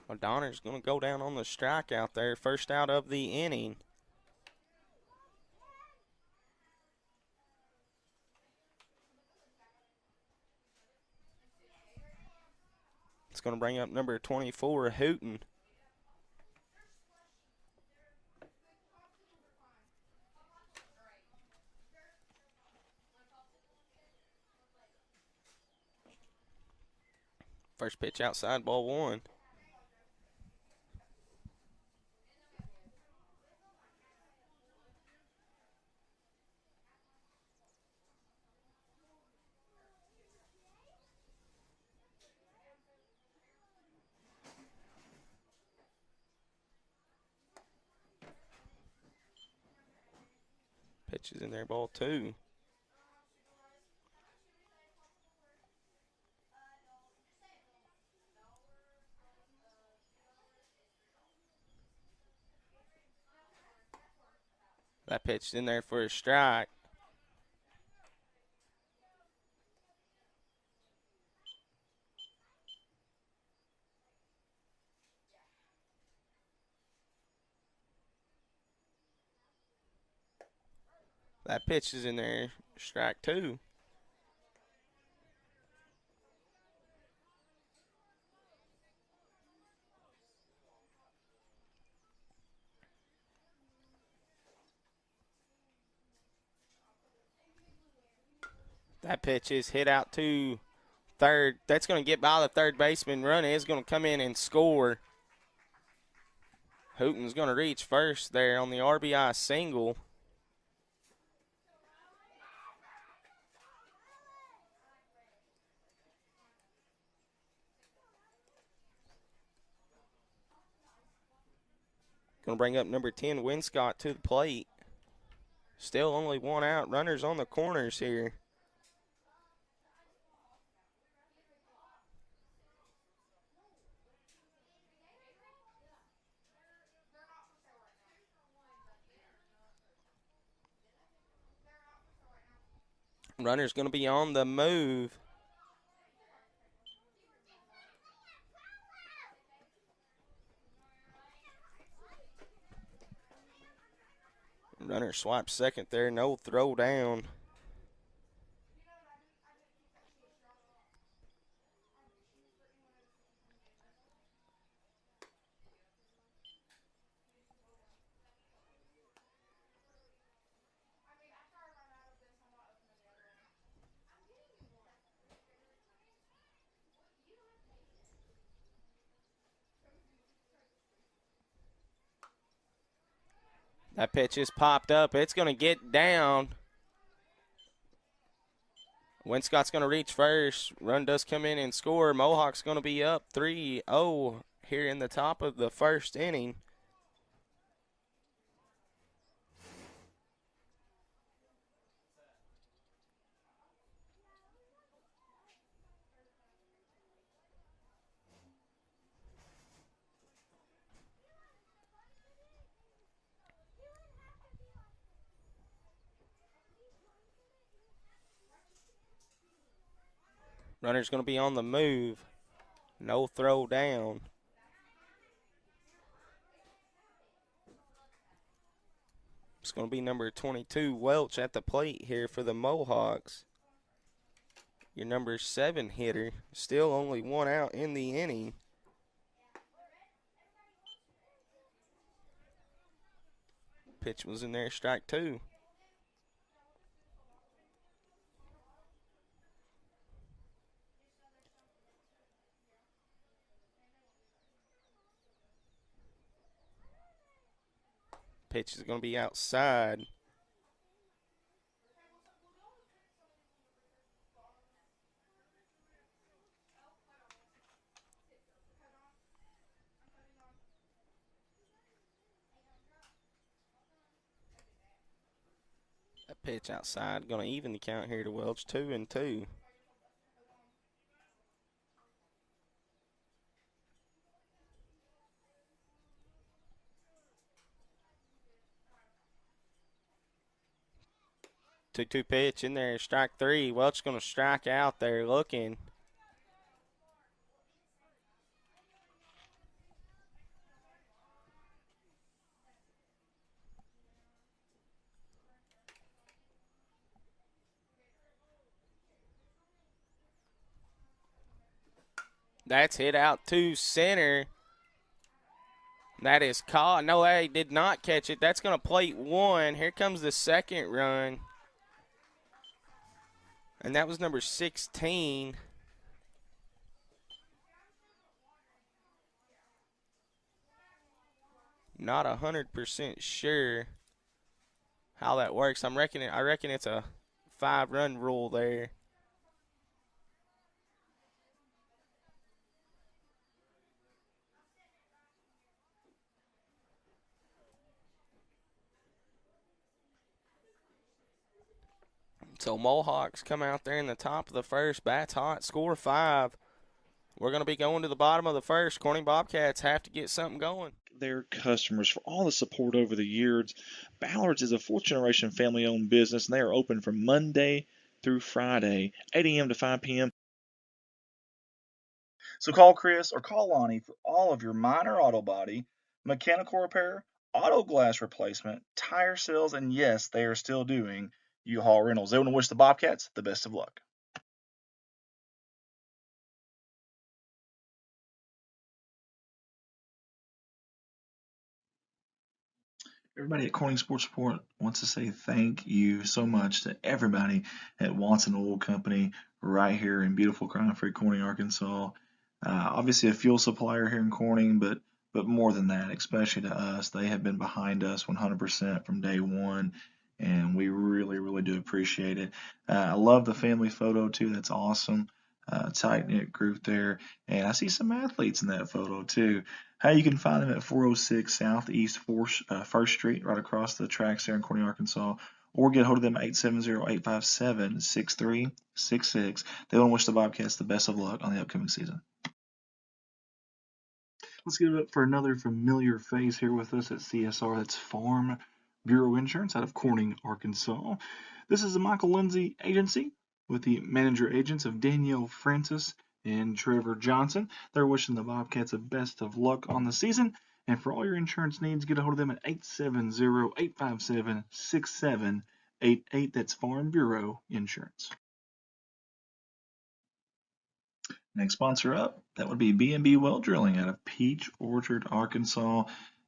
Well, Donner's going to go down on the strike out there. First out of the inning. It's going to bring up number 24, Hooten. First pitch outside, ball one. Pitch is in there, ball two. That pitch is in there for a strike. That pitch is in there, strike two. That pitch is hit out to third. That's going to get by the third baseman. Runner is going to come in and score. Hooten's going to reach first there on the RBI single. Going to bring up number 10, Winscott, to the plate. Still only one out. Runners on the corners here. Runner's going to be on the move. Runner swipes second there. No throw down. That pitch is popped up. It's going to get down. Winscott's going to reach first. Run does come in and score. Mohawk's going to be up 3-0 here in the top of the first inning. Runner's going to be on the move. No throw down. It's going to be number 22, Welch, at the plate here for the Mohawks. Your number 7 hitter. Still only one out in the inning. Pitch was in there, strike two. Pitch is going to be outside. That pitch outside, going to even the count here to Welch, 2-2. Two pitch in there, strike three. Welch going to strike out there looking. That's hit out to center. That is caught. No, they did not catch it. That's going to plate one. Here comes the second run. And that was number 16. Not 100% sure how that works. I reckon it's a 5-run rule there. So Mohawks come out there in the top of the first. Bats hot, score 5. We're going to be going to the bottom of the first. Corning Bobcats have to get something going. Their customers for all the support over the years. Ballard's is a fourth-generation family-owned business, and they are open from Monday through Friday, 8 a.m. to 5 p.m. So call Chris or call Lonnie for all of your minor auto body, mechanical repair, auto glass replacement, tire sales, and yes, they are still doing U-Haul rentals. They want to wish the Bobcats the best of luck. Everybody at Corning Sports Report wants to say thank you so much to everybody at Watson Oil Company right here in beautiful crime-free Corning, Arkansas. Obviously a fuel supplier here in Corning, but more than that, especially to us, they have been behind us 100% from day one, and we really, really do appreciate it. I love the family photo too. That's awesome. Tight knit group there, and I see some athletes in that photo too. How you can find them at 406 Southeast 1st Street, right across the tracks there in Corning, Arkansas, or get a hold of them at 870-857-6366. They want to wish the Bobcats the best of luck on the upcoming season. Let's give it up for another familiar face here with us at CSR. That's Farm Bureau Insurance out of Corning, Arkansas. This is the Michael Lindsay Agency with the manager agents of Danielle Francis and Trevor Johnson. They're wishing the Bobcats the best of luck on the season. And for all your insurance needs, get a hold of them at 870-857-6788. That's Farm Bureau Insurance. Next sponsor up, that would be B&B Well Drilling out of Peach Orchard, Arkansas.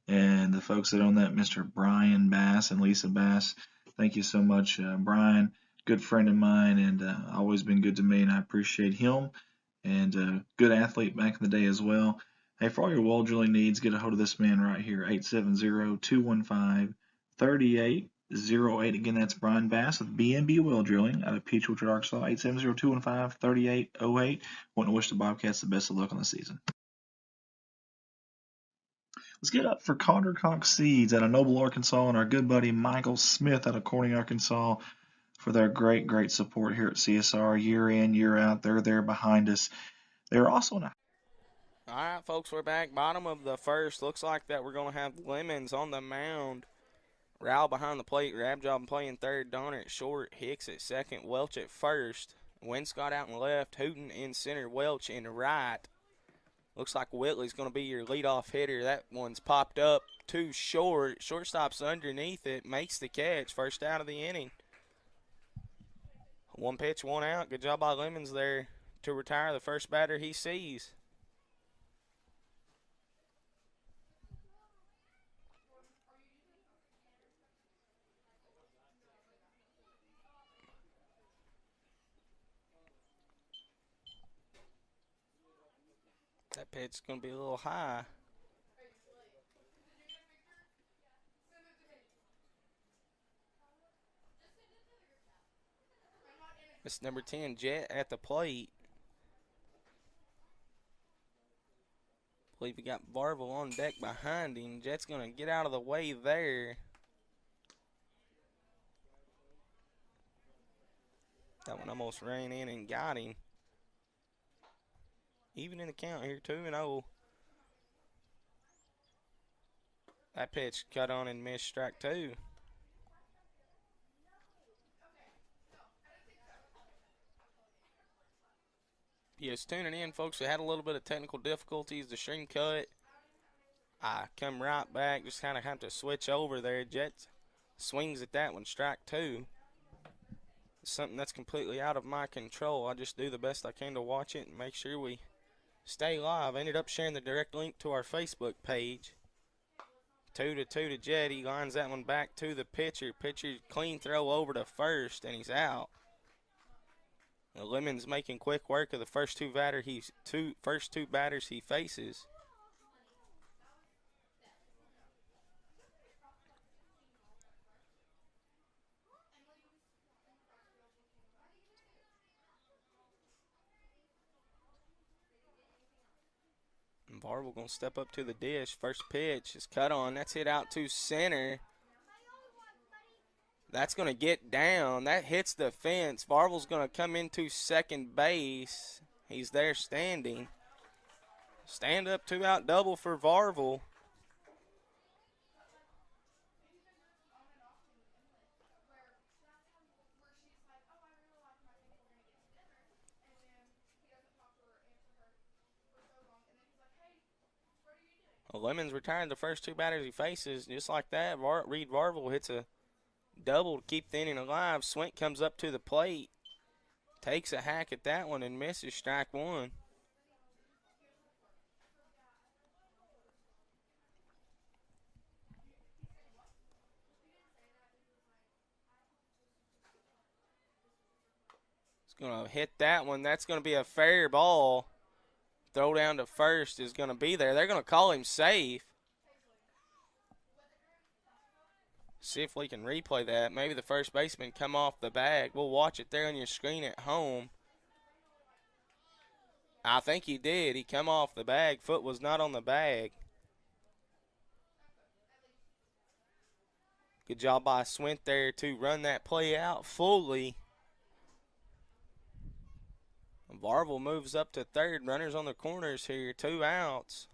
And the folks that own that, Mr. Brian Bass and Lisa Bass. Thank you so much, Brian. Good friend of mine and always been good to me, and I appreciate him. And good athlete back in the day as well. Hey, for all your well drilling needs, get a hold of this man right here, 870-215-3808. Again, that's Brian Bass with B&B Well Drilling out of Peach Orchard, Arkansas, 870-215-3808. Want to wish the Bobcats the best of luck on the season. Let's get up for Carter Cox Seeds out of Noble, Arkansas, and our good buddy Michael Smith out of Corning, Arkansas, for their great, great support here at CSR year in, year out. They're there behind us. They're also in a All right, folks, we're back. Bottom of the first. Looks like that we're going to have Lemons on the mound. Rowell behind the plate. Rabjob playing third. Donner at short. Hicks at second. Welch at first. Winscott out in left. Hooten in center. Welch in right. Looks like Whitley's going to be your leadoff hitter. That one's popped up too short. Shortstop's underneath it. Makes the catch. First out of the inning. One pitch, one out. Good job by Lemons there to retire the first batter he sees. That pitch is going to be a little high. It's number 10, Jet, at the plate. I believe we got Barvel on deck behind him. Jet's going to get out of the way there. That one almost ran in and got him. Even in the count here, 2-0. That pitch cut on and missed, strike two. Yes, tuning in, folks. We had a little bit of technical difficulties. The stream cut. I come right back. Just kind of have to switch over there. Jet swings at that one, strike two. Something that's completely out of my control. I just do the best I can to watch it and make sure we Stay live. Ended up sharing the direct link to our Facebook page. 2-2 to Jed. He lines that one back to the pitcher. Pitcher clean throw over to first, and he's out. Lemon's making quick work of the first two batters he faces. And Varvel going to step up to the dish. First pitch is cut on. That's hit out to center. That's going to get down. That hits the fence. Varvel's going to come into second base. He's there standing. Stand up, 2-out double for Varvel. Lemons retired the first two batters he faces. Just like that, Reed Varvel hits a double to keep the inning alive. Swint comes up to the plate. Takes a hack at that one and misses, strike one. He's going to hit that one. That's going to be a fair ball. Throw down to first is going to be there. They're going to call him safe. See if we can replay that. Maybe the first baseman come off the bag. We'll watch it there on your screen at home. I think he did. He come off the bag. Foot was not on the bag. Good job by Swint there to run that play out fully. Varvel moves up to third. Runners on the corners here. 2 outs.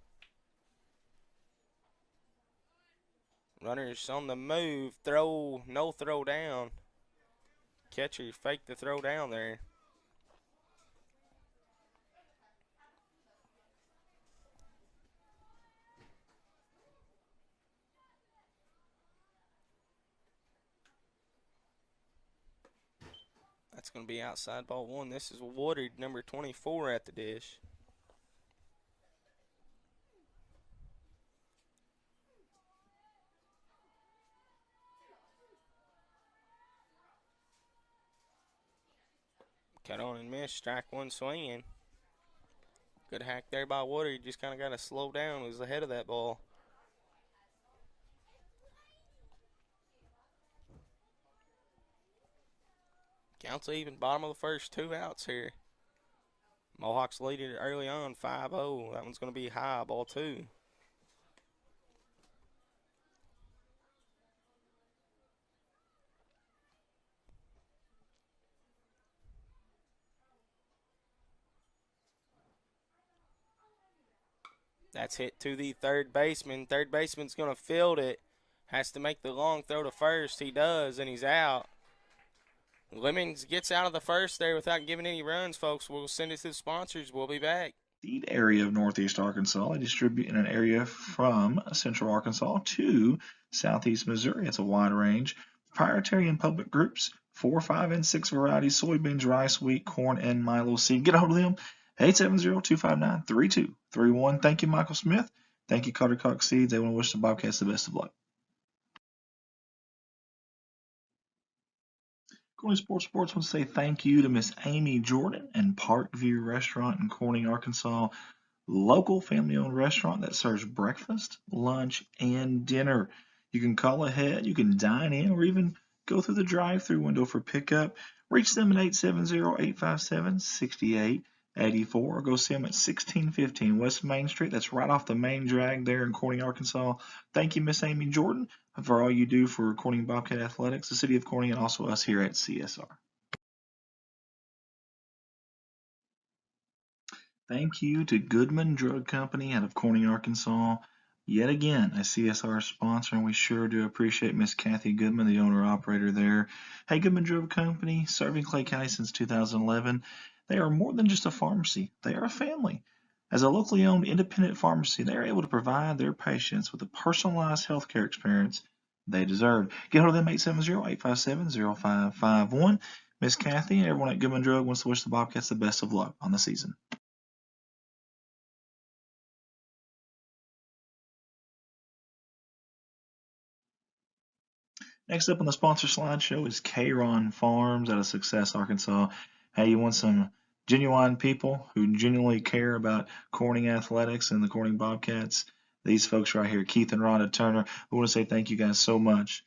Runners on the move. Throw. No throw down. Catcher faked the throw down there. That's going to be outside ball one. This is Woodard, number 24 at the dish. Cut on and miss. Strike one swinging. Good hack there by Woodard. Just kind of got to slow down. He was ahead of that ball. Counts even. Bottom of the first. 2 outs here. Mohawks leading it early on 5-0. That one's going to be high. Ball 2. That's hit to the third baseman. Third baseman's going to field it. Has to make the long throw to first. He does, and he's out. Lemons gets out of the first there without giving any runs, folks. We'll send it to the sponsors. We'll be back. The area of Northeast Arkansas. I distribute in an area from Central Arkansas to Southeast Missouri. It's a wide range. Proprietary and public groups, 4, 5, and 6 varieties, soybeans, rice, wheat, corn, and milo seed. Get a hold of them, 870-259-3231. Thank you, Michael Smith. Thank you, Carter Cox Seeds. They want to wish the Bobcats the best of luck. Corning Sports wants to say thank you to Miss Amy Jordan and Parkview Restaurant in Corning, Arkansas. Local family-owned restaurant that serves breakfast, lunch, and dinner. You can call ahead, you can dine in, or even go through the drive-through window for pickup. Reach them at 870-857-6884 or go see them at 1615 West Main Street. That's right off the main drag there in Corning, Arkansas. Thank you, Miss Amy Jordan, for all you do for Corning Bobcat Athletics, the city of Corning, and also us here at CSR. Thank you to Goodman Drug Company out of Corning, Arkansas. Yet again, a CSR sponsor, and we sure do appreciate Miss Kathy Goodman, the owner-operator there. Hey, Goodman Drug Company, serving Clay County since 2011. They are more than just a pharmacy. They are a family. As a locally owned independent pharmacy, they are able to provide their patients with the personalized healthcare experience they deserve. Get hold of them, 870-857-0551. Miss Kathy and everyone at Goodman Drug wants to wish the Bobcats the best of luck on the season. Next up on the sponsor slideshow is K-Ron Farms out of Success, Arkansas. Hey, you want some genuine people who genuinely care about Corning athletics and the Corning Bobcats? These folks right here, Keith and Rhonda Turner. I want to say thank you guys so much.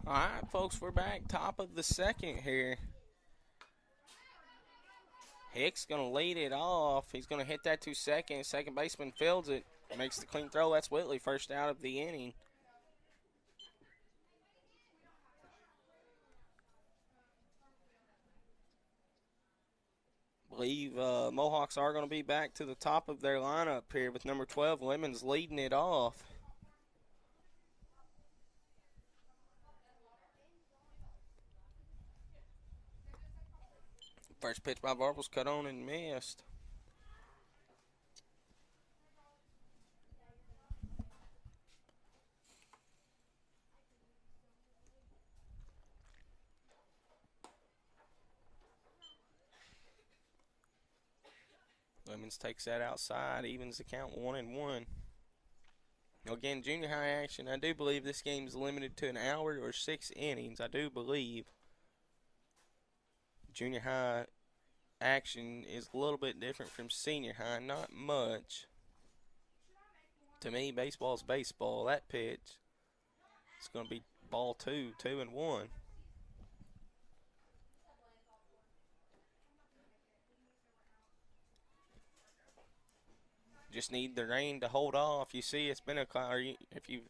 All right, folks, we're back. Top of the second here. Hicks going to lead it off. He's going to hit that to second. Second baseman fields it. Makes the clean throw. That's Whitley, first out of the inning. Believe Mohawks are going to be back to the top of their lineup here with number 12, Lemons, leading it off. First pitch by Varbles cut on and missed. Lemons takes that outside, evens the count 1-1. Again, junior high action. I do believe this game is limited to an hour or 6 innings. I do believe junior high action is a little bit different from senior high. Not much. To me, baseball's baseball. That pitch, it's going to be ball 2, 2-1. Just need the rain to hold off. You see, it's been a cloudy. If you've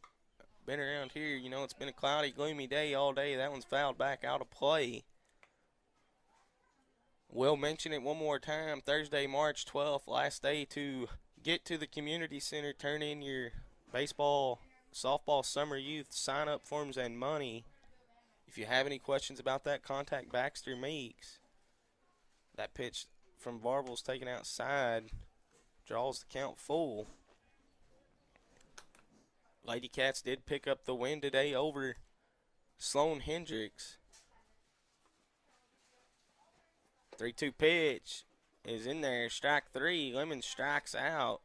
been around here, you know it's been a cloudy, gloomy day all day. That one's fouled back out of play. We'll mention it one more time. Thursday, March 12th, last day to get to the community center, turn in your baseball, softball, summer youth sign-up forms and money. If you have any questions about that, contact Baxter Meeks. That pitch from Varbles taken outside draws the count full. Lady Cats did pick up the win today over Sloan Hendricks. 3-2 pitch is in there. Strike 3. Lemon strikes out.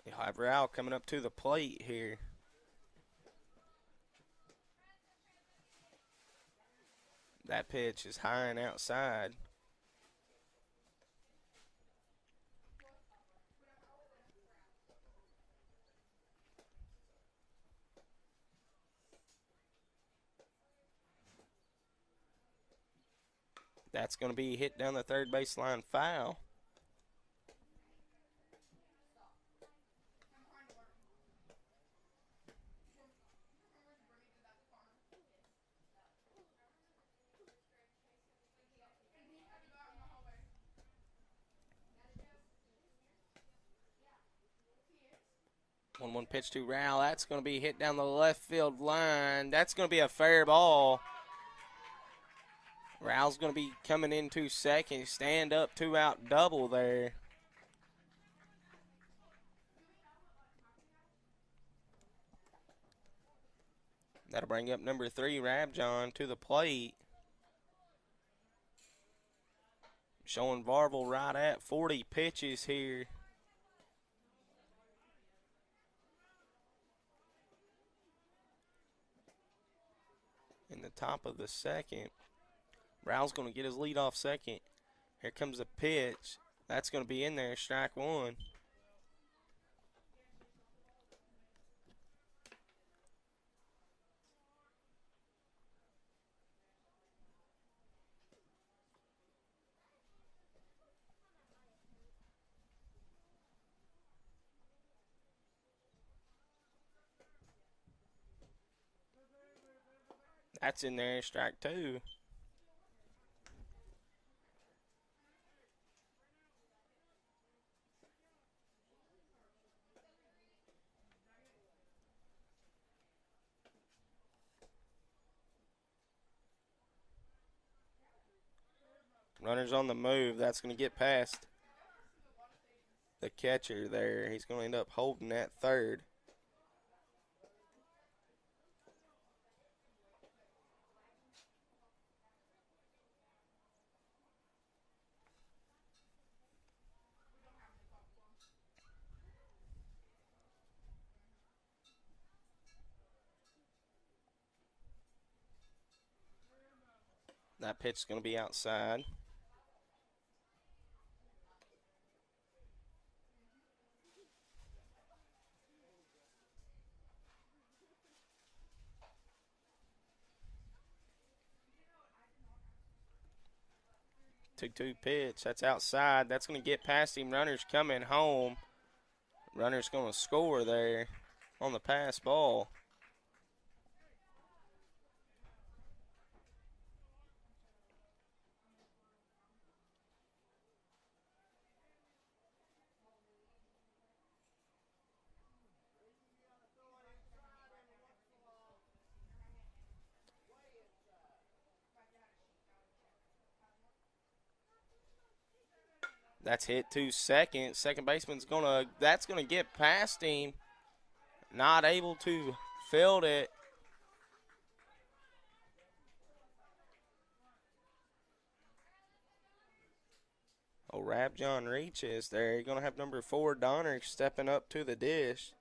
You'll have Rao coming up to the plate here. That pitch is high and outside. That's going to be hit down the third baseline foul. One pitch to Rao. That's going to be hit down the left field line. That's going to be a fair ball. Rao's going to be coming into second. Stand up, 2-out double there. That'll bring up number 3, Rabjohn, to the plate. Showing Varvel right at 40 pitches here. In the top of the second. Rao's going to get his lead off second. Here comes the pitch. That's going to be in there, strike 1. That's in there, strike 2. Runner's on the move. That's going to get past the catcher there. He's going to end up holding that third. That pitch is going to be outside. Two pitch. That's outside. That's going to get past him. Runner's coming home. Runner's going to score there on the pass ball. That's hit to second. Second baseman's that's gonna get past him. Not able to field it. Oh, Rabjohn reaches there. You're gonna have number 4 Donner stepping up to the dish.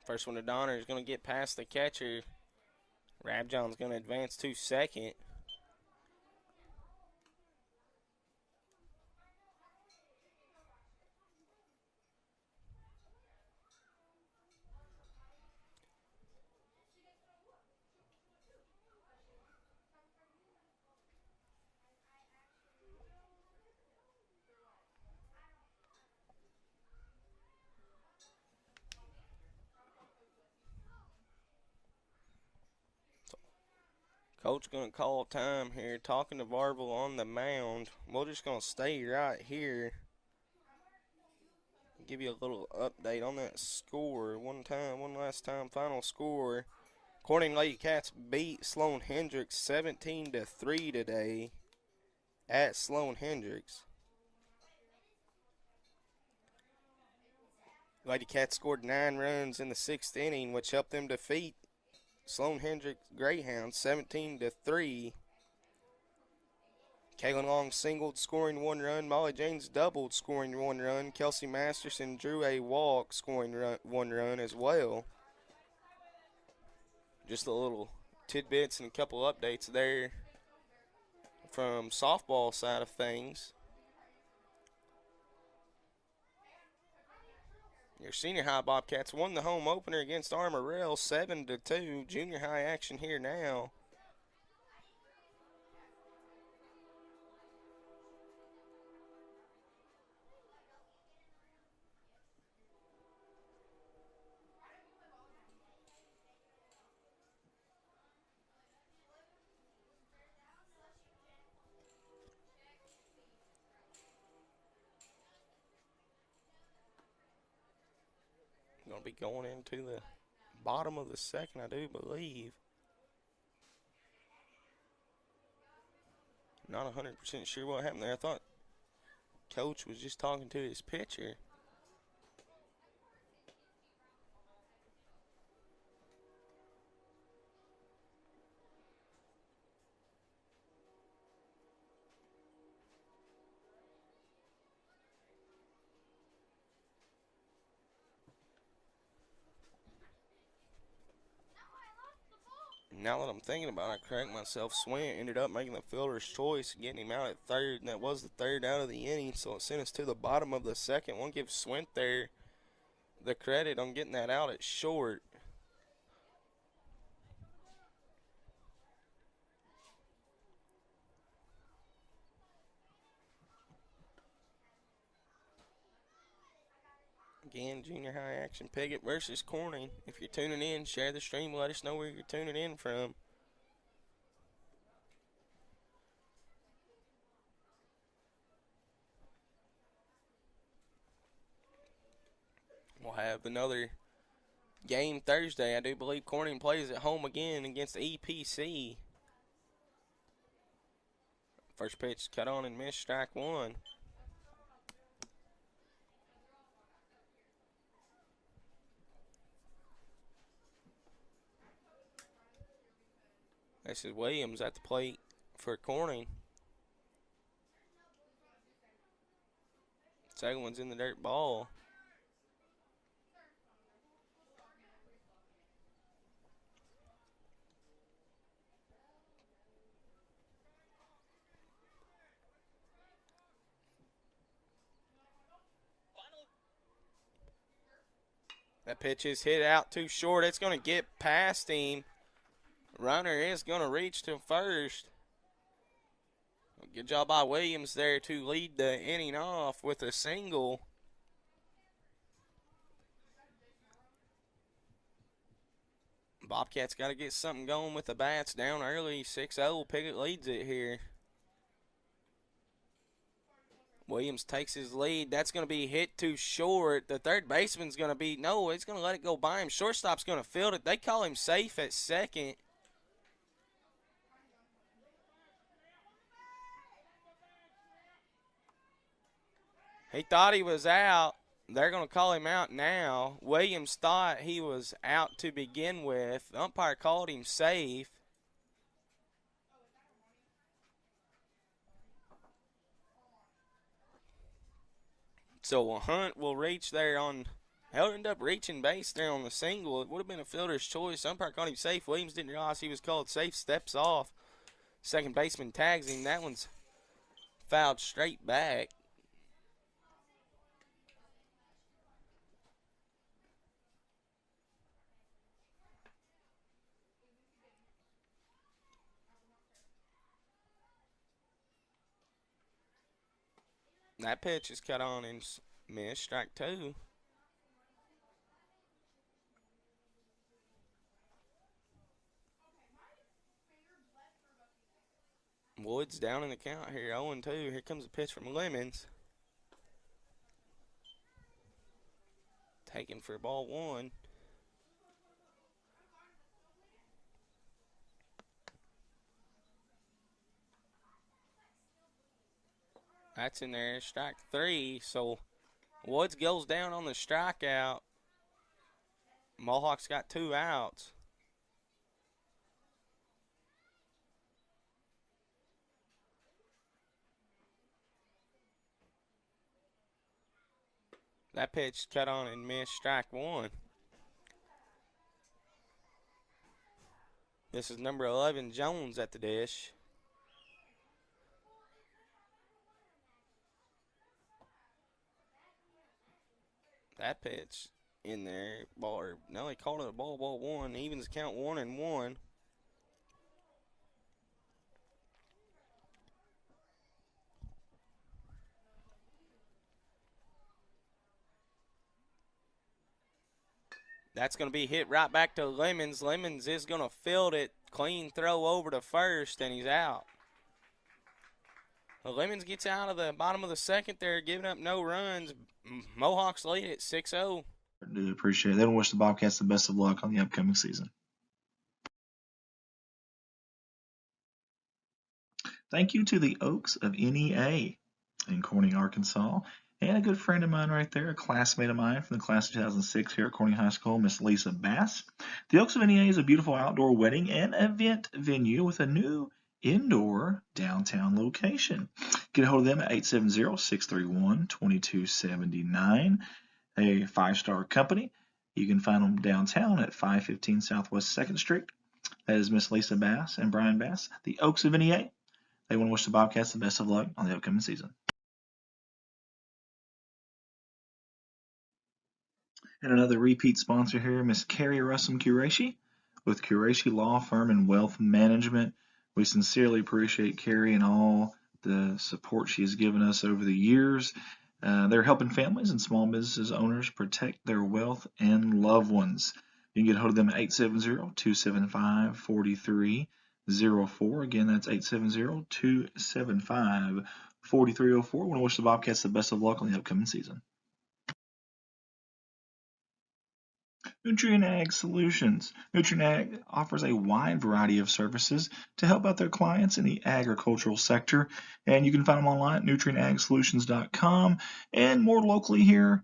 First one to Donner is going to get past the catcher. Rabjohn's going to advance to second. Coach going to call time here, talking to Varvel on the mound. We're just going to stay right here. Give you a little update on that score. One last time, final score. Corning Lady Cats beat Sloan Hendricks 17-3 today at Sloan Hendricks. Lady Cats scored 9 runs in the 6th inning, which helped them defeat Sloan Hendricks Greyhounds 17-3. Kaylin Long singled, scoring 1 run. Molly James doubled, scoring 1 run. Kelsey Masterson drew a walk, scoring 1 run as well. Just a little tidbits and a couple updates there from softball side of things. Your senior high Bobcats won the home opener against Armorel 7-2. Junior high action here now. Going to be going into the bottom of the second, I do believe. Not 100% sure what happened there. I thought Coach was just talking to his pitcher. Now that I'm thinking about it, I correct myself. Swint ended up making the fielder's choice, getting him out at third, and that was the third out of the inning, so it sent us to the bottom of the second. One gives Swint there the credit on getting that out at short. Again, junior high action, Piggott versus Corning. If you're tuning in, share the stream. Let us know where you're tuning in from. We'll have another game Thursday. I do believe Corning plays at home again against EPC. First pitch cut on and missed, strike 1. This is Williams at the plate for Corning. Second one's in the dirt ball. That pitch is hit out too short. It's going to get past him. Runner is going to reach to first. Good job by Williams there to lead the inning off with a single. Bobcats got to get something going with the bats down early. 6-0. Pickett leads it here. Williams takes his lead. That's going to be hit too short. The third baseman's going to be, no, it's going to let it go by him. Shortstop's going to field it. They call him safe at second. He thought he was out. They're going to call him out now. Williams thought he was out to begin with. The umpire called him safe. So a Hunt will reach there on, he'll end up reaching base there on the single. It would have been a fielder's choice. Umpire called him safe. Williams didn't realize he was called safe. Steps off. Second baseman tags him. That one's fouled straight back. That pitch is cut on and missed. Strike two. Woods down in the count here, 0-2. Here comes a pitch from Lemons. Taken for ball one. That's in there, strike three. So Woods goes down on the strikeout. Mohawks got 2 outs. That pitch cut on and missed, strike one. This is number 11, Jones, at the dish. That pitch in there, ball, or no, he called it a ball one. Evens the count 1-1. That's going to be hit right back to Lemons. Lemons is going to field it. Clean throw over to first, and he's out. Well, Lemons gets out of the bottom of the second there, giving up no runs. Mohawks lead at 6-0. I do appreciate it. They don't wish the Bobcats the best of luck on the upcoming season. Thank you to the Oaks of NEA in Corning, Arkansas. And a good friend of mine right there, a classmate of mine from the class of 2006 here at Corning High School, Miss Lisa Bass. The Oaks of NEA is a beautiful outdoor wedding and event venue with a new indoor downtown location. Get a hold of them at 870-631-2279. A 5-star company. You can find them downtown at 515 Southwest 2nd Street. That is Miss Lisa Bass and Brian Bass, the Oaks of NEA. They want to wish the Bobcats the best of luck on the upcoming season. And another repeat sponsor here, Miss Carrie Russum Qureshi with Qureshi Law Firm and Wealth Management. We sincerely appreciate Carrie and all the support she has given us over the years. They're helping families and small businesses owners protect their wealth and loved ones. You can get a hold of them at 870-275-4304. Again, that's 870-275-4304. We want to wish the Bobcats the best of luck on the upcoming season. Nutrient Ag Solutions. Nutrient Ag offers a wide variety of services to help out their clients in the agricultural sector, and you can find them online at nutrientAgSolutions.com. And more locally here,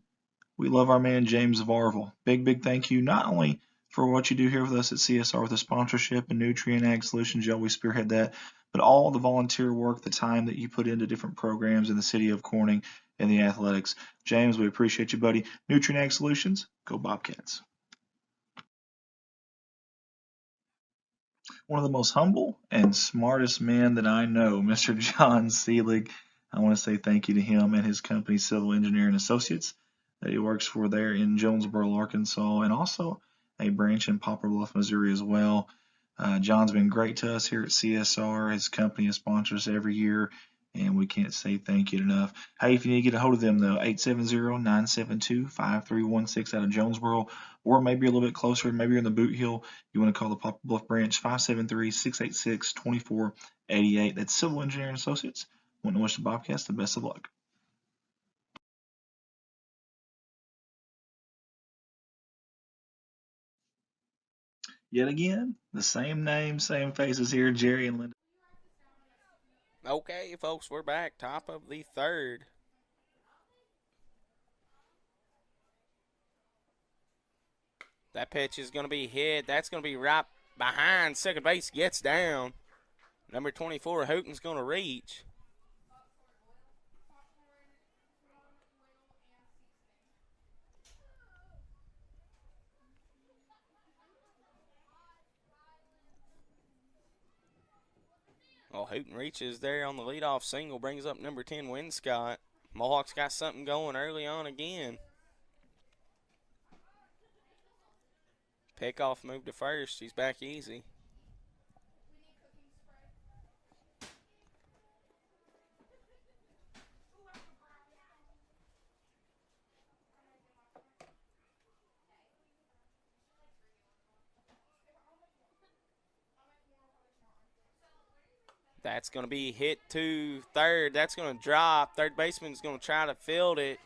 we love our man James Varvel. Big thank you not only for what you do here with us at CSR with the sponsorship and Nutrient Ag Solutions, you always spearhead that, but all the volunteer work, the time that you put into different programs in the city of Corning. in the athletics. James, we appreciate you, buddy. Nutrient Solutions, go Bobcats. One of the most humble and smartest men that I know, Mr. John Seelig. I want to say thank you to him and his company, Civil Engineering Associates, that he works for there in Jonesboro, Arkansas, and also a branch in Poplar Bluff, Missouri as well. John's been great to us here at CSR. His company has sponsored us every year, and we can't say thank you enough. Hey, if you need to get a hold of them, though, 870-972-5316 out of Jonesboro, or maybe a little bit closer, maybe you're in the Boot Hill, you want to call the Poplar Bluff branch, 573-686-2488. That's Civil Engineering Associates. Want to wish the Bobcats the best of luck. Yet again, the same name, same faces here, Jerry and Linda. Okay, folks, we're back. Top of the third. That pitch is going to be hit. That's going to be right behind. Second base gets down. Number 24, Hooten's going to reach. Well, Hooten reaches there on the leadoff single, brings up number 10, Winscott. Mohawks got something going early on again. Pickoff move to first. He's back easy. That's going to be hit to third. That's going to drop. Third baseman's going to try to field it.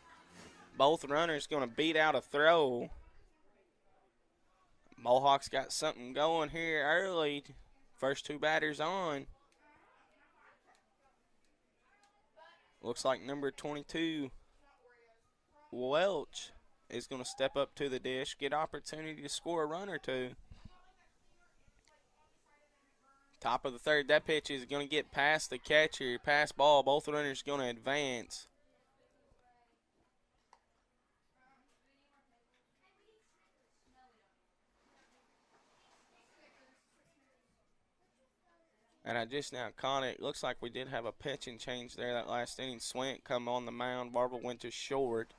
Both runners going to beat out a throw. Mohawks got something going here early. First two batters on. Looks like number 22, Welch, is going to step up to the dish, get opportunity to score a run or two. Top of the third, that pitch is going to get past the catcher, pass ball. Both runners going to advance. And I just now caught it. Looks like we did have a pitching change there that last inning. Swint come on the mound. Barber went to short.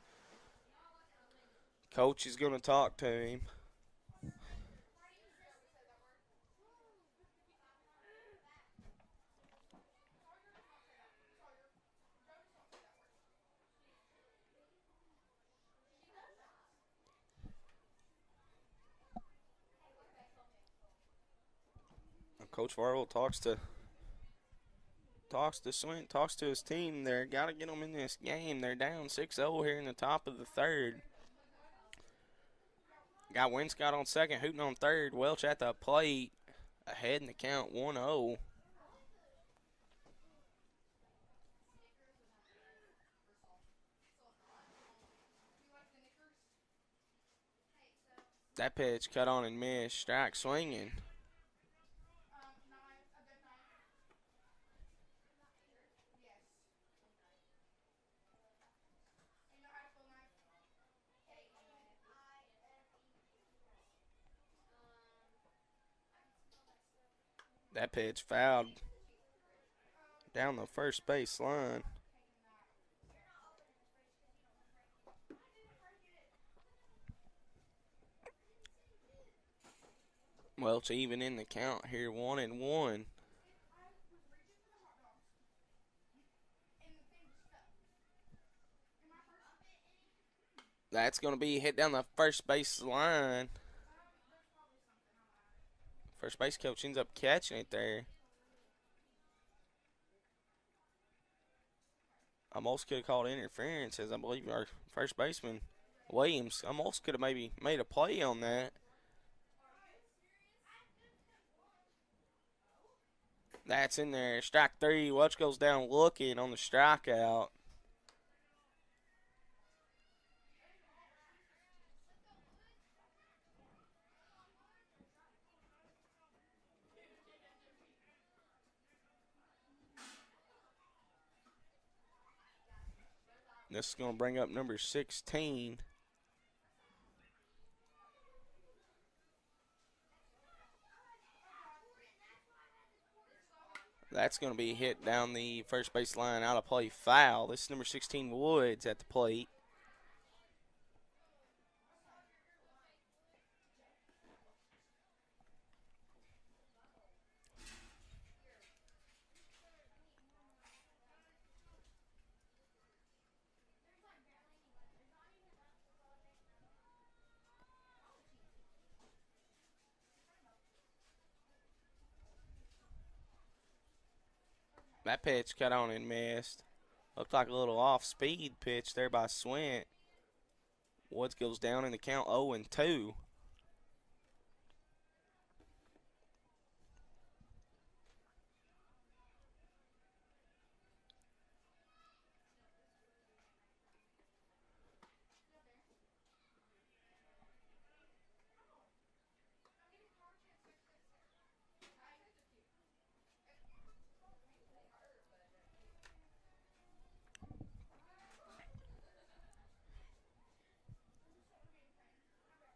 Coach is going to talk to him. Coach Farwell talks to Swint, talks to his team there. Got to get them in this game. They're down 6-0 here in the top of the third. Got Winscott on second, Hooten on third. Welch at the plate, ahead in the count, 1-0. That pitch cut on and missed. Strike swinging. That pitch fouled down the first base line. Welch even in the count here, 1-1. That's going to be hit down the first base line. First base coach ends up catching it there. Almost could have called interference, as I believe our first baseman, Williams, almost could have maybe made a play on that. That's in there. Strike three. Welch goes down looking on the strikeout. This is going to bring up number 16. That's going to be hit down the first base line, out of play, foul. This is number 16, Woods, at the plate. That pitch cut on and missed. Looked like a little off-speed pitch there by Swint. Woods goes down in the count 0-2.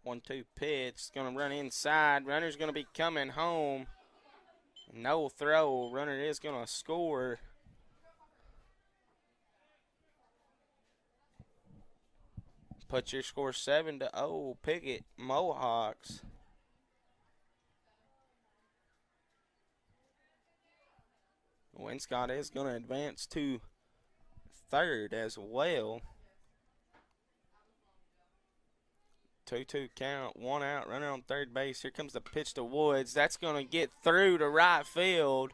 One-two pitch. Going to run inside. Runner's going to be coming home. No throw. Runner is going to score. Put your score 7-0. Pickett Mohawks. Winscott is going to advance to third as well. 2-2 count, one out, runner on third base. Here comes the pitch to Woods. That's going to get through to right field.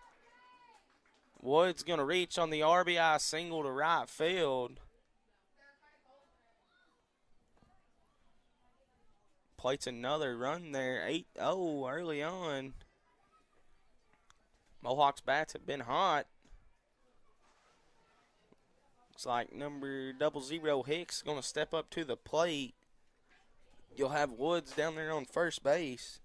Woods going to reach on the RBI single to right field. Plates another run there, 8-0 early on. Mohawks bats have been hot. Looks like number 00 Hicks going to step up to the plate. You'll have Woods down there on first base.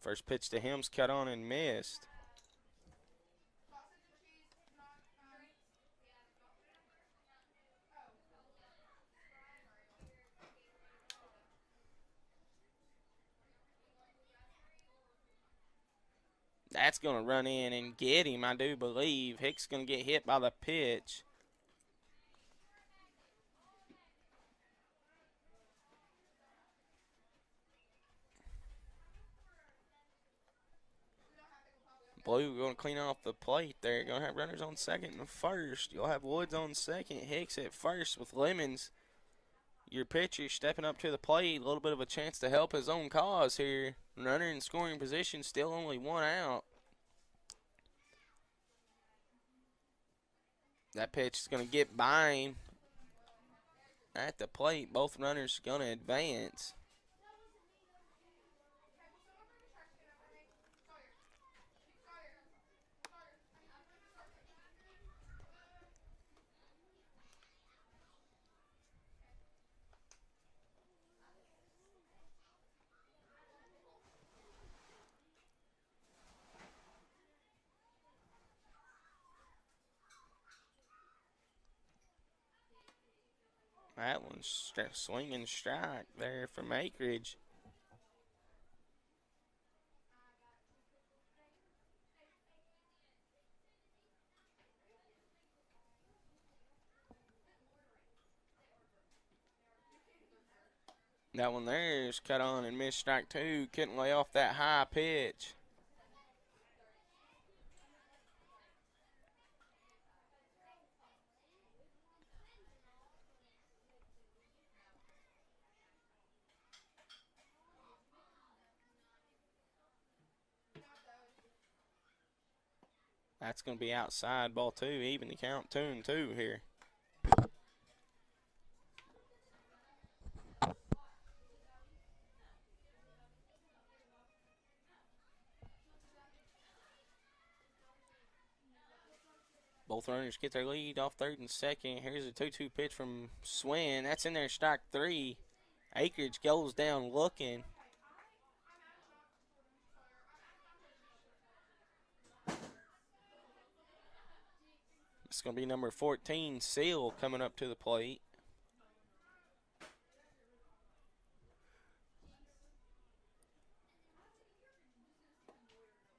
First pitch to him's cut on and missed. That's going to run in and get him, I do believe. Hicks going to get hit by the pitch. Blue going to clean off the plate there. Going to have runners on second and first. You'll have Woods on second. Hicks at first with Lemons. Your pitcher stepping up to the plate. A little bit of a chance to help his own cause here. Runner in scoring position. Still only one out. That pitch is going to get by him at the plate. Both runners going to advance. That one's swinging strike there from Acreage. That one there is cut on and missed strike two. Couldn't lay off that high pitch. That's going to be outside, ball two, even the count 2-2 here. Both runners get their lead off third and second. Here's a 2-2 pitch from Swin. That's in there, strike three. Acreage goes down looking. That's going to be number 14, Seal, coming up to the plate.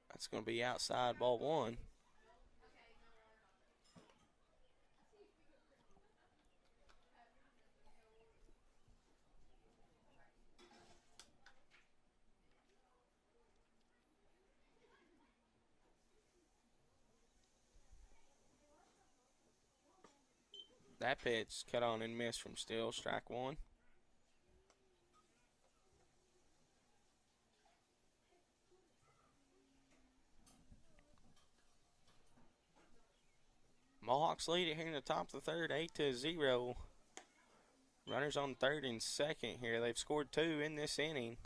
That's going to be outside, ball one. That pitch cut on and missed from Steele, strike one. Mohawks lead it here in the top of the third, 8-0. Runners on third and second here. They've scored 2 in this inning.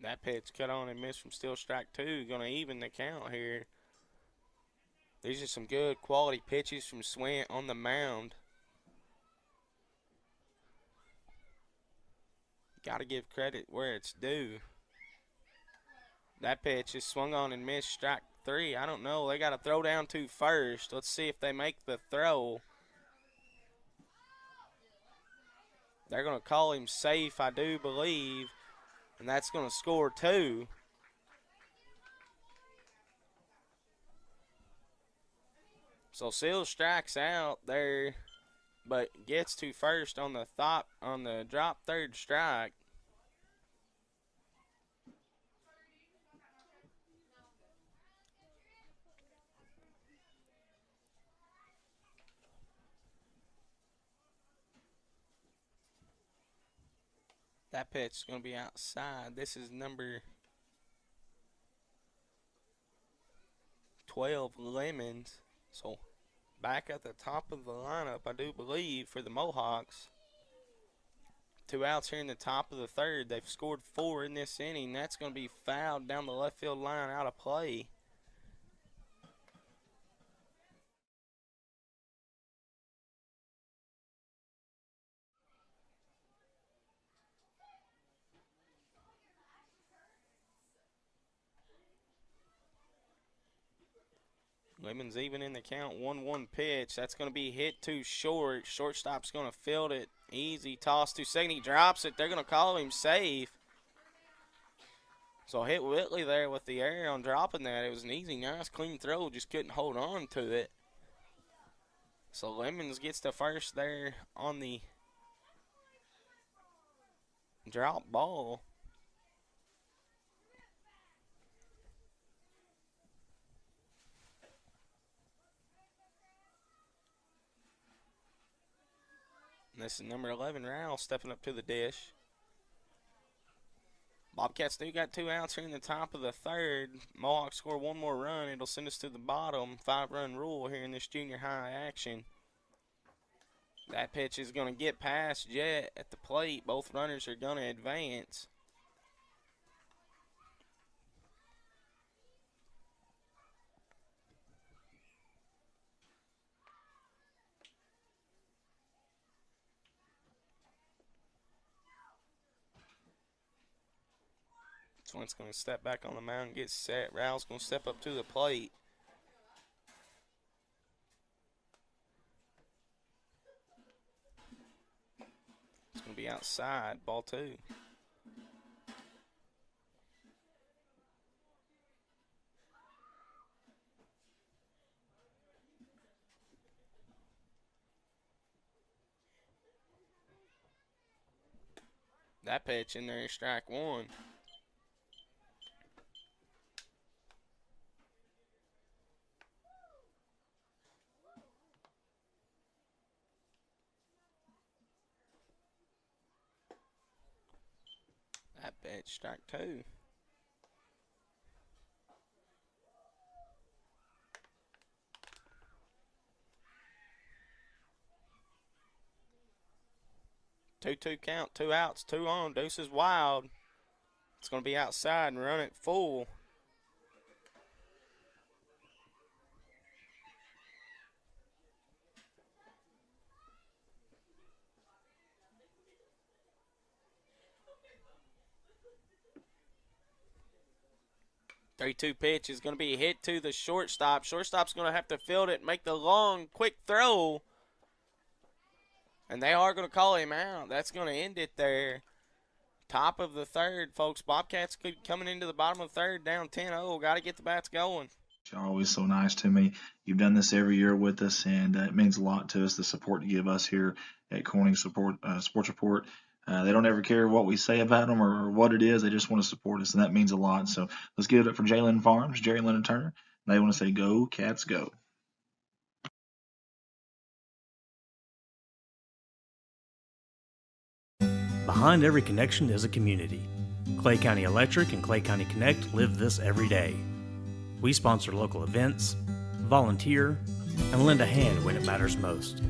That pitch cut on and missed from Steele, strike 2. Going to even the count here. These are some good quality pitches from Swint on the mound. Got to give credit where it's due. That pitch is swung on and missed, strike 3. I don't know. They got to throw down to first. Let's see if they make the throw. They're going to call him safe, I do believe, and that's going to score 2. So Seal strikes out there, but gets to first on the drop third strike. That pitch is going to be outside. This is number 12, Lemons. So back at the top of the lineup, I do believe, for the Mohawks. 2 outs here in the top of the third. They've scored 4 in this inning. That's going to be fouled down the left field line, out of play. Lemons even in the count, 1-1 pitch. That's going to be hit too short. Shortstop's going to field it. Easy toss to second. He drops it. They're going to call him safe. So hit Whitley there with the error on dropping that. It was an easy, nice, clean throw. Just couldn't hold on to it. So Lemons gets to first there on the drop ball. And this is number 11, Rowell, stepping up to the dish. Bobcats do got 2 outs here in the top of the third. Mohawks score 1 more run. It'll send us to the bottom. 5-run rule here in this junior high action. That pitch is going to get past Jet at the plate. Both runners are going to advance. Swint's going to step back on the mound and get set. Rowell's going to step up to the plate. It's going to be outside, ball 2. That pitch in there is strike 1. That pitch, strike 2. Two count, 2 outs, 2 on. Deuce is wild. It's going to be outside and run it full. 3-2 pitch is going to be hit to the shortstop. Shortstop's going to have to field it, make the long, quick throw. And they are going to call him out. That's going to end it there. Top of the third, folks. Bobcats coming into the bottom of the third, down 10-0. Got to get the bats going. You're always so nice to me. You've done this every year with us, and it means a lot to us, the support you give us here at Corning Sports Report. They don't ever care what we say about them or what it is. They just want to support us, and that means a lot. So let's give it up for Jalen Farms, Jerry Lennon Turner. And they want to say, go, Cats, go. Behind every connection is a community. Clay County Electric and Clay County Connect live this every day. We sponsor local events, volunteer, and lend a hand when it matters most.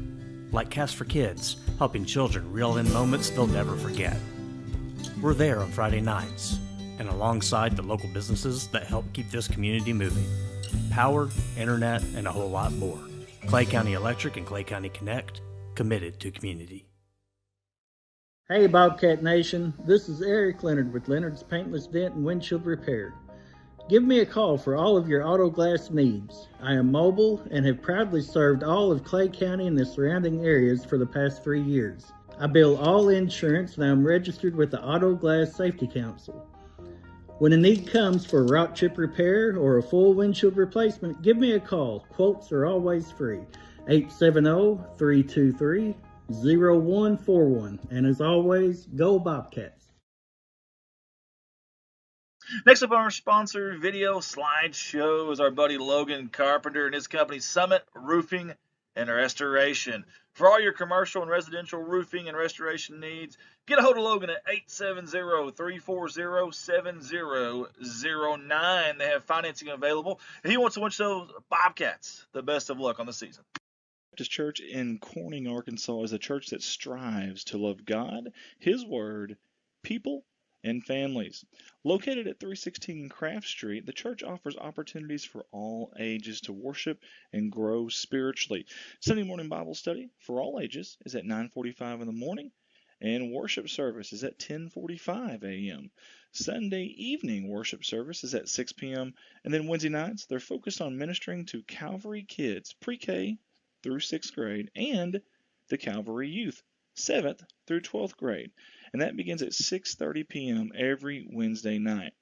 Like Cast for Kids, helping children reel in moments they'll never forget. We're there on Friday nights, and alongside the local businesses that help keep this community moving. Power, internet, and a whole lot more. Clay County Electric and Clay County Connect, committed to community. Hey Bobcat Nation, this is Eric Leonard with Leonard's Paintless Dent and Windshield Repair. Give me a call for all of your auto glass needs. I am mobile and have proudly served all of Clay County and the surrounding areas for the past 3 years. I bill all insurance and I'm registered with the Auto Glass Safety Council. When a need comes for a rock chip repair or a full windshield replacement, give me a call. Quotes are always free. 870-323-0141. And as always, go Bobcats. Next up on our sponsor video slideshow is our buddy Logan Carpenter and his company Summit Roofing and Restoration. For all your commercial and residential roofing and restoration needs, get a hold of Logan at 870-340-7009. They have financing available, and he wants to wish those Bobcats the best of luck on the season. Baptist Church in Corning, Arkansas is a church that strives to love God, His Word, people, and families. Located at 316 Craft Street, the church offers opportunities for all ages to worship and grow spiritually. Sunday morning Bible study for all ages is at 9:45 in the morning, and worship service is at 10:45 a.m. Sunday evening worship service is at 6 p.m. And then Wednesday nights, they're focused on ministering to Calvary kids, pre-K through 6th grade, and the Calvary youth, 7th through 12th grade. And that begins at 6:30 p.m. every Wednesday night.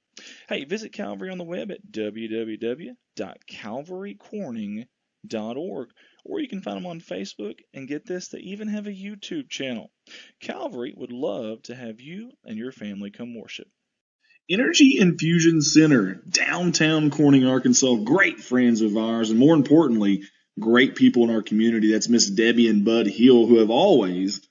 Hey, visit Calvary on the web at www.calvarycorning.org, or you can find them on Facebook, and get this, they even have a YouTube channel. Calvary would love to have you and your family come worship. Energy Infusion Center, downtown Corning, Arkansas. Great friends of ours, and more importantly, great people in our community. That's Miss Debbie and Bud Hill, who have always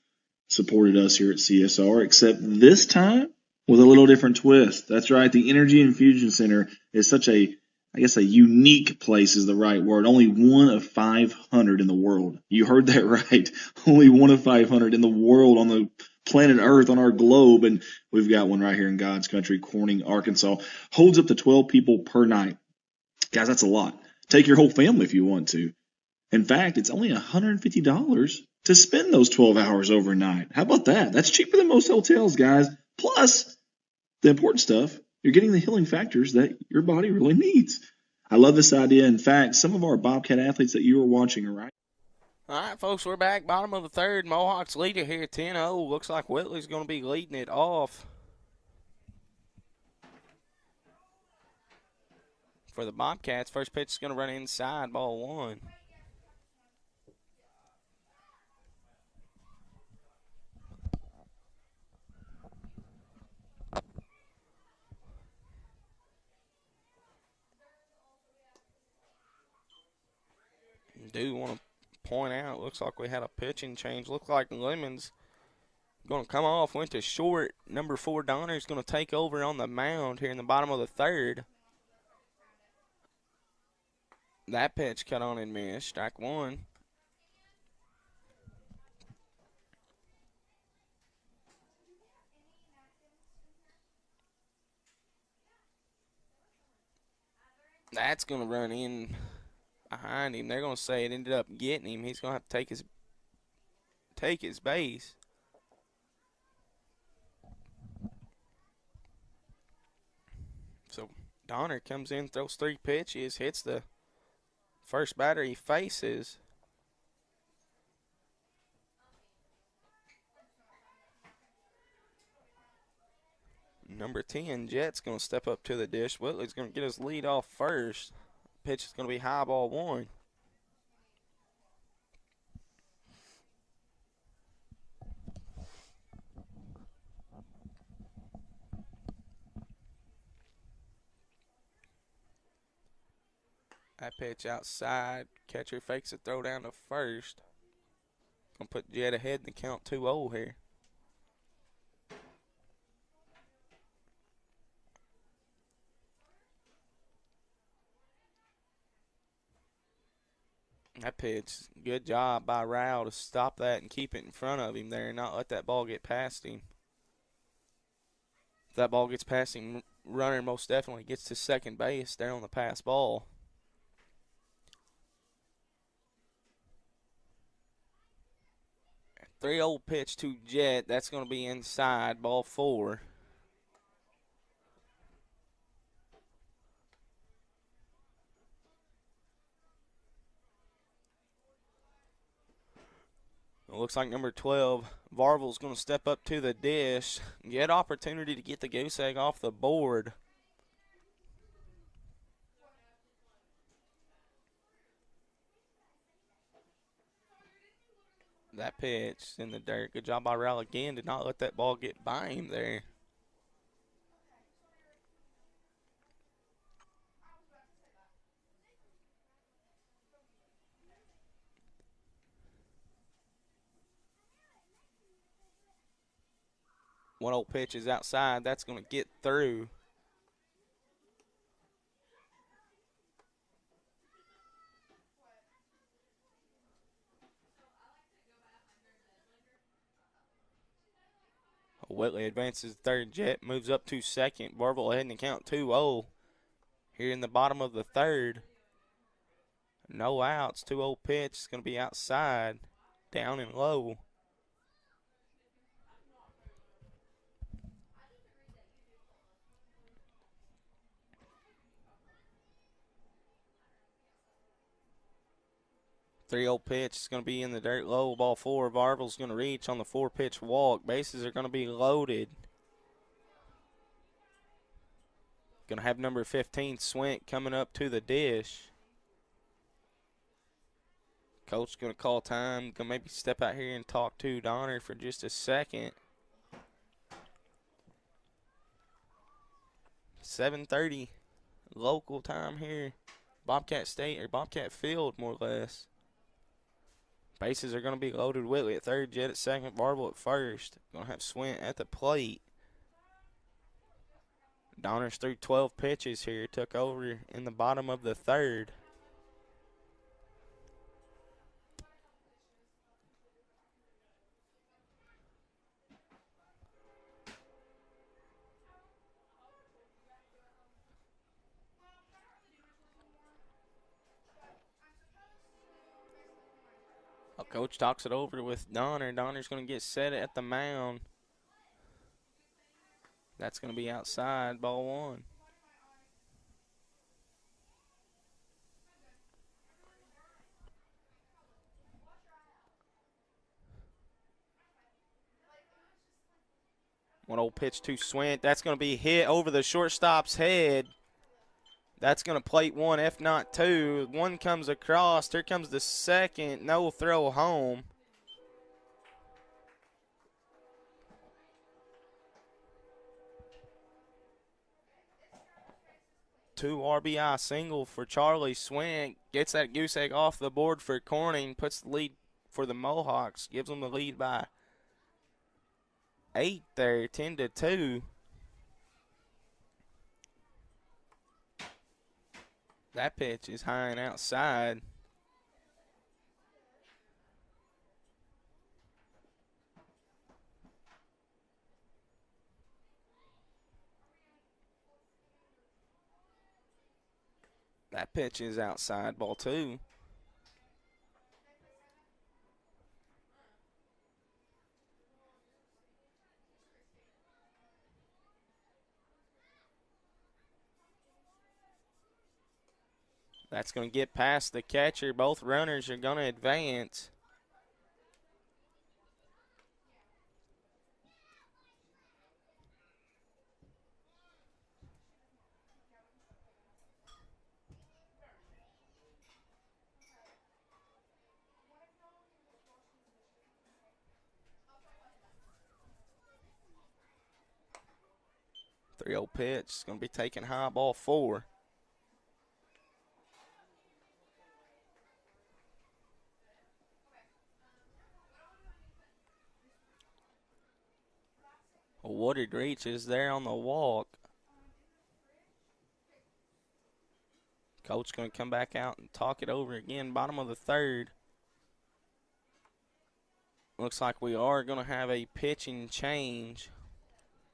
supported us here at CSR, except this time with a little different twist. That's right, the Energy Infusion Center is such a unique place is the right word. Only one of 500 in the world. You heard that right. Only one of 500 in the world on the planet Earth, on our globe, and we've got one right here in God's country, Corning, Arkansas. Holds up to 12 people per night. Guys, that's a lot. Take your whole family if you want to. In fact, it's only $150 to spend those 12 hours overnight. How about that? That's cheaper than most hotels, guys. Plus, the important stuff, you're getting the healing factors that your body really needs. I love this idea. In fact, some of our Bobcat athletes that you are watching are right. All right, folks, we're back. Bottom of the third. Mohawks lead it here 10-0. Looks like Whitley's going to be leading it off for the Bobcats. First pitch is going to run inside, ball one. Do want to point out, looks like we had a pitching change. Looks like Lemons going to come off, went to short. Number 4, Donner's going to take over on the mound here in the bottom of the third. That pitch cut on and missed. Strike one. That's going to run in behind him. They're going to say it ended up getting him. He's going to have to take his base. So Donner comes in, throws 3 pitches, hits the first batter he faces. Number 10, Jet's going to step up to the dish. Whitley's going to get his lead off first. Pitch is going to be high, ball 1. That pitch outside. Catcher fakes a throw down to first. Gonna put Jet ahead in the count 2-0 here. That pitch, good job by Rao to stop that and keep it in front of him there and not let that ball get past him. If that ball gets past him, runner most definitely gets to second base there on the pass ball. 3-0 pitch to Jet. That's going to be inside, ball 4. It looks like number 12, Varvel's going to step up to the dish. Get opportunity to get the goose egg off the board. That pitch in the dirt. Good job by Rowell again. Did not let that ball get by him there. One old pitch is outside. That's going to get through. Whitley advances third. Jet moves up to second. Varvel ahead in the count 2-0. Here in the bottom of the third. No outs. 2-0 pitch. It's going to be outside. Down and low. Three-0 pitch is going to be in the dirt low. Ball 4. Varvel's going to reach on the 4-pitch walk. Bases are going to be loaded. Going to have number 15, Swint, coming up to the dish. Coach going to call time. Going to maybe step out here and talk to Donner for just a second. 7:30 local time here. Bobcat State, or Bobcat Field, more or less. Bases are going to be loaded. Whitley at third, Jet at second, Varvel at first. Going to have Swint at the plate. Donner's threw 12 pitches here. Took over in the bottom of the third. Coach talks it over with Donner. Donner's going to get set at the mound. That's going to be outside, ball 1. One old pitch to Swint. That's going to be hit over the shortstop's head. That's going to plate 1, if not 2. 1 comes across. Here comes the second. No throw home. Two RBI single for Charlie Swint. Gets that goose egg off the board for Corning. Puts the lead for the Mohawks. Gives them the lead by 8 there, 10-2. That pitch is high and outside. That pitch is outside, ball 2. That's going to get past the catcher. Both runners are going to advance. Three-0 pitch is going to be taken high, ball 4. Woodard reaches there on the walk. Coach going to come back out and talk it over again. Bottom of the 3rd. Looks like we are going to have a pitching change.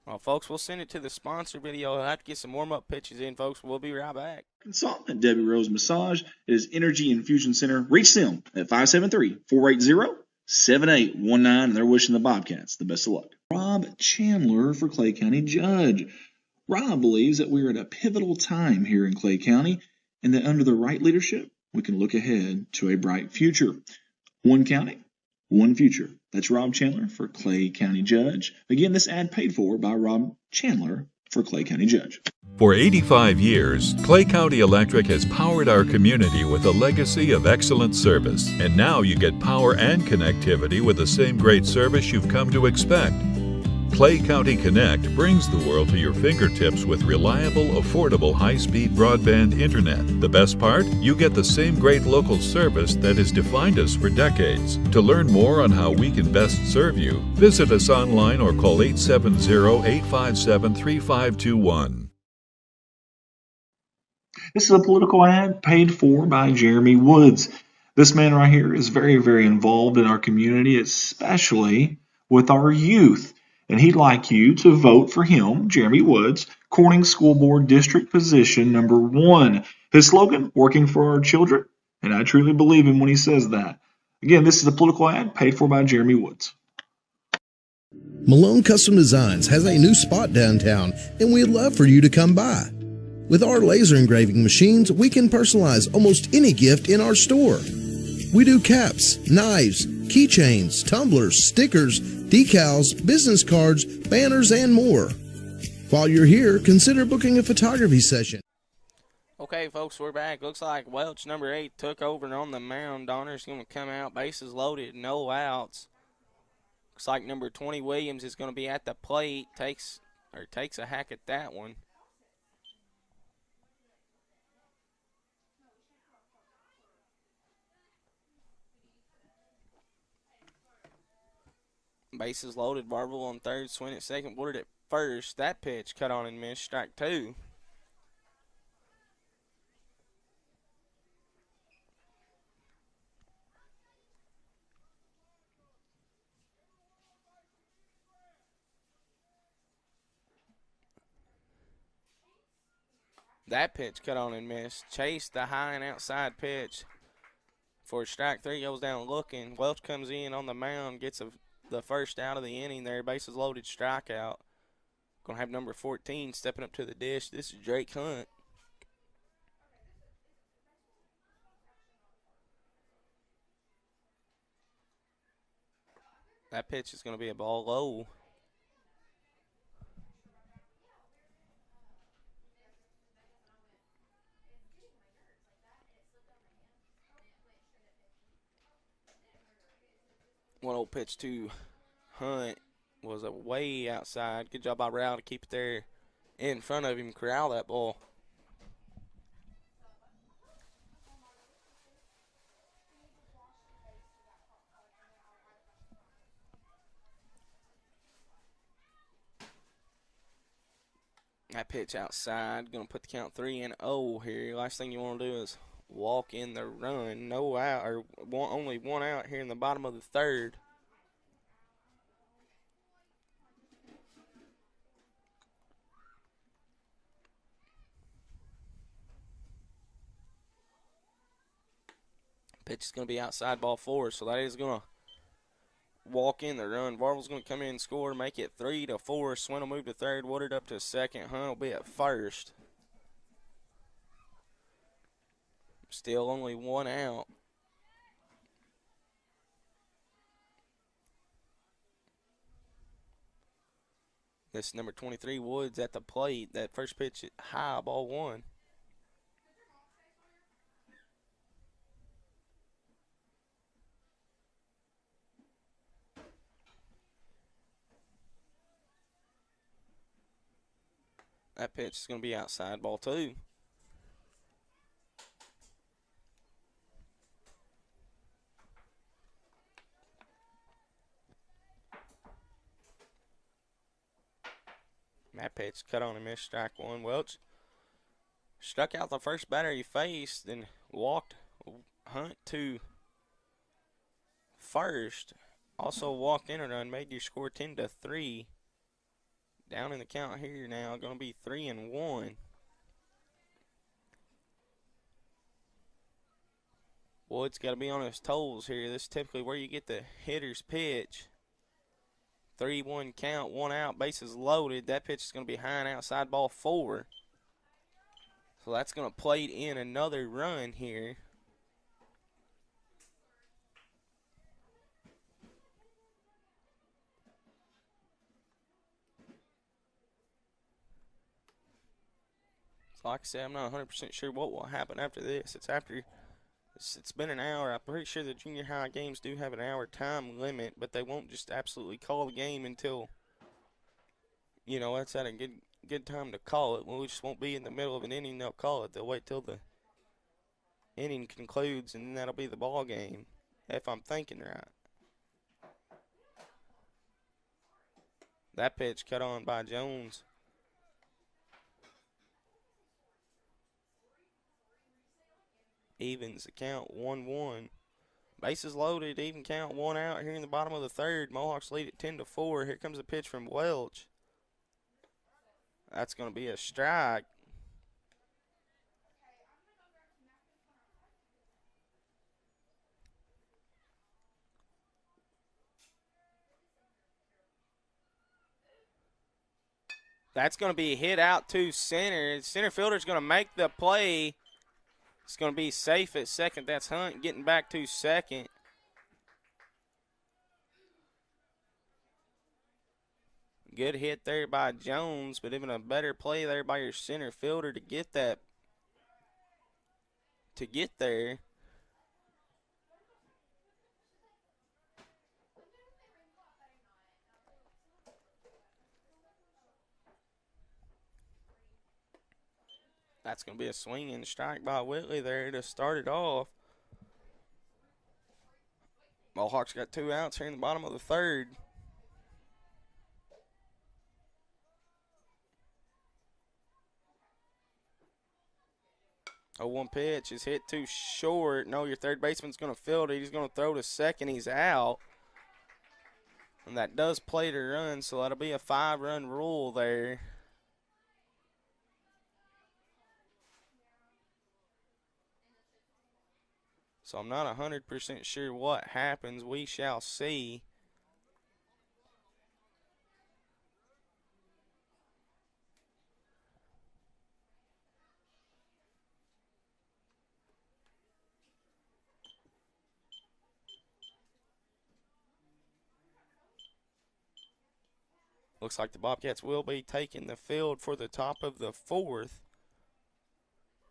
Well, folks, we'll send it to the sponsor video. I'll have to get some warm-up pitches in, folks. We'll be right back. Consultant Debbie Rose Massage is Energy Infusion Center. Reach them at 573-480-7819, and they're wishing the Bobcats the best of luck. Rob Chandler for Clay County Judge. Rob believes that we're at a pivotal time here in Clay County, and that under the right leadership, we can look ahead to a bright future. One county, one future. That's Rob Chandler for Clay County Judge. Again, this ad paid for by Rob Chandler for Clay County Judge. For 85 years, Clay County Electric has powered our community with a legacy of excellent service. And now you get power and connectivity with the same great service you've come to expect. Clay County Connect brings the world to your fingertips with reliable, affordable, high-speed broadband internet. The best part? You get the same great local service that has defined us for decades. To learn more on how we can best serve you, visit us online or call 870-857-3521. This is a political ad paid for by Jeremy Woods. This man right here is very, very involved in our community, especially with our youth. And he'd like you to vote for him, Jeremy Woods, Corning School Board District Position number 1. His slogan, working for our children, and I truly believe him when he says that. Again, this is a political ad paid for by Jeremy Woods. Malone Custom Designs has a new spot downtown, and we'd love for you to come by. With our laser engraving machines, we can personalize almost any gift in our store. We do caps, knives, keychains, tumblers, stickers, decals, business cards, banners, and more. While you're here, consider booking a photography session. Okay, folks, we're back. Looks like Welch, number 8, took over on the mound. Donner's going to come out, bases loaded, no outs. Looks like number 20, Williams, is going to be at the plate. Takes a hack at that one. Bases loaded. Barville on third, swing at second, Woodard at first. That pitch cut on and missed. Strike 2. That pitch cut on and missed. Chased the high and outside pitch for strike 3. Goes down looking. Welch comes in on the mound, gets the first out of the inning there. Bases loaded, strikeout. Going to have number 14 stepping up to the dish. This is Drake Hunt. That pitch is going to be a ball low. One old pitch to Hunt was way outside. Good job by Rowell to keep it there in front of him, corral that ball. That pitch outside, going to put the count 3-0 here. Last thing you want to do is walk in the run. No out, or only one out here in the bottom of the 3rd. Pitch is going to be outside, ball 4, so that is going to walk in the run. Varvel's going to come in and score, make it 3-4. Swin will move to 3rd, Woodard up to 2nd. Hunt will be at 1st. Still only 1 out. This number 23, Woods, at the plate. That first pitch high, ball 1. That pitch is going to be outside, ball 2. That pitch cut on and missed, strike 1. Welch struck out the first batter he faced, then walked Hunt to first. Also walked in a run, made your score 10-3. Down in the count here now, going to be 3-1. Woods got to be on his toes here. This is typically where you get the hitter's pitch. 3-1 count, 1 out, bases loaded. That pitch is going to be high and outside, ball 4. So that's going to plate in another run here. So like I said, I'm not 100% sure what will happen after this. It's been an hour. I'm pretty sure the junior high games do have an hour time limit, but they won't just absolutely call the game until, you know, that's at a good time to call it. We just won't be in the middle of an inning. They'll call it. They'll wait till the inning concludes, and then that'll be the ball game, if I'm thinking right. That pitch cut on by Jones. Evens the count, 1-1. Bases loaded, even count, 1 out here in the bottom of the 3rd. Mohawks lead at 10-4. Here comes a pitch from Welch. That's going to be a strike. That's going to be hit out to center. Center fielder's going to make the play. It's going to be safe at second. That's Hunt getting back to second. Good hit there by Jones, but even a better play there by your center fielder to get that, to get there. That's going to be a swing and strike by Whitley there to start it off. Mohawks got 2 outs here in the bottom of the 3rd. A 1 pitch is hit too short. No, your third baseman's going to field it. He's going to throw to second. He's out. And that does play to run, so that'll be a 5-run rule there. So I'm not 100% sure what happens. We shall see. Looks like the Bobcats will be taking the field for the top of the 4th.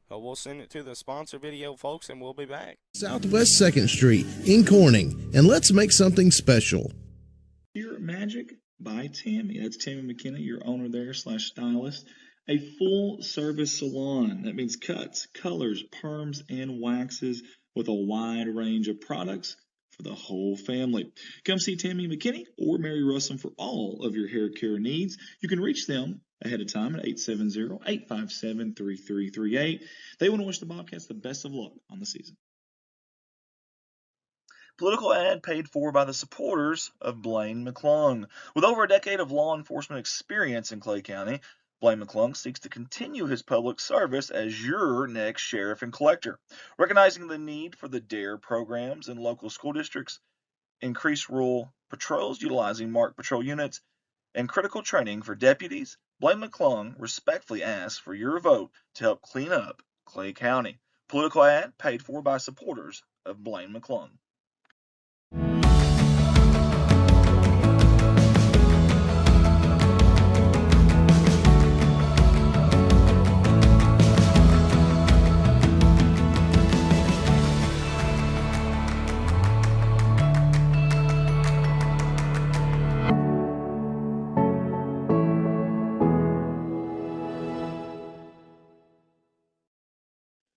So we'll send it to the sponsor video, folks, and we'll be back. Southwest 2nd Street in Corning, and let's make something special. Here at Magic by Tammy. That's Tammy McKenna, your owner there / stylist. A full-service salon. That means cuts, colors, perms, and waxes with a wide range of products for the whole family. Come see Tammy McKinney or Mary Russell for all of your hair care needs. You can reach them ahead of time at 870-857-3338. They want to wish the Bobcats the best of luck on the season. Political ad paid for by the supporters of Blaine McClung. With over a decade of law enforcement experience in Clay County, Blaine McClung seeks to continue his public service as your next sheriff and collector. Recognizing the need for the DARE programs in local school districts, increased rural patrols utilizing marked patrol units, and critical training for deputies, Blaine McClung respectfully asks for your vote to help clean up Clay County. Political ad paid for by supporters of Blaine McClung.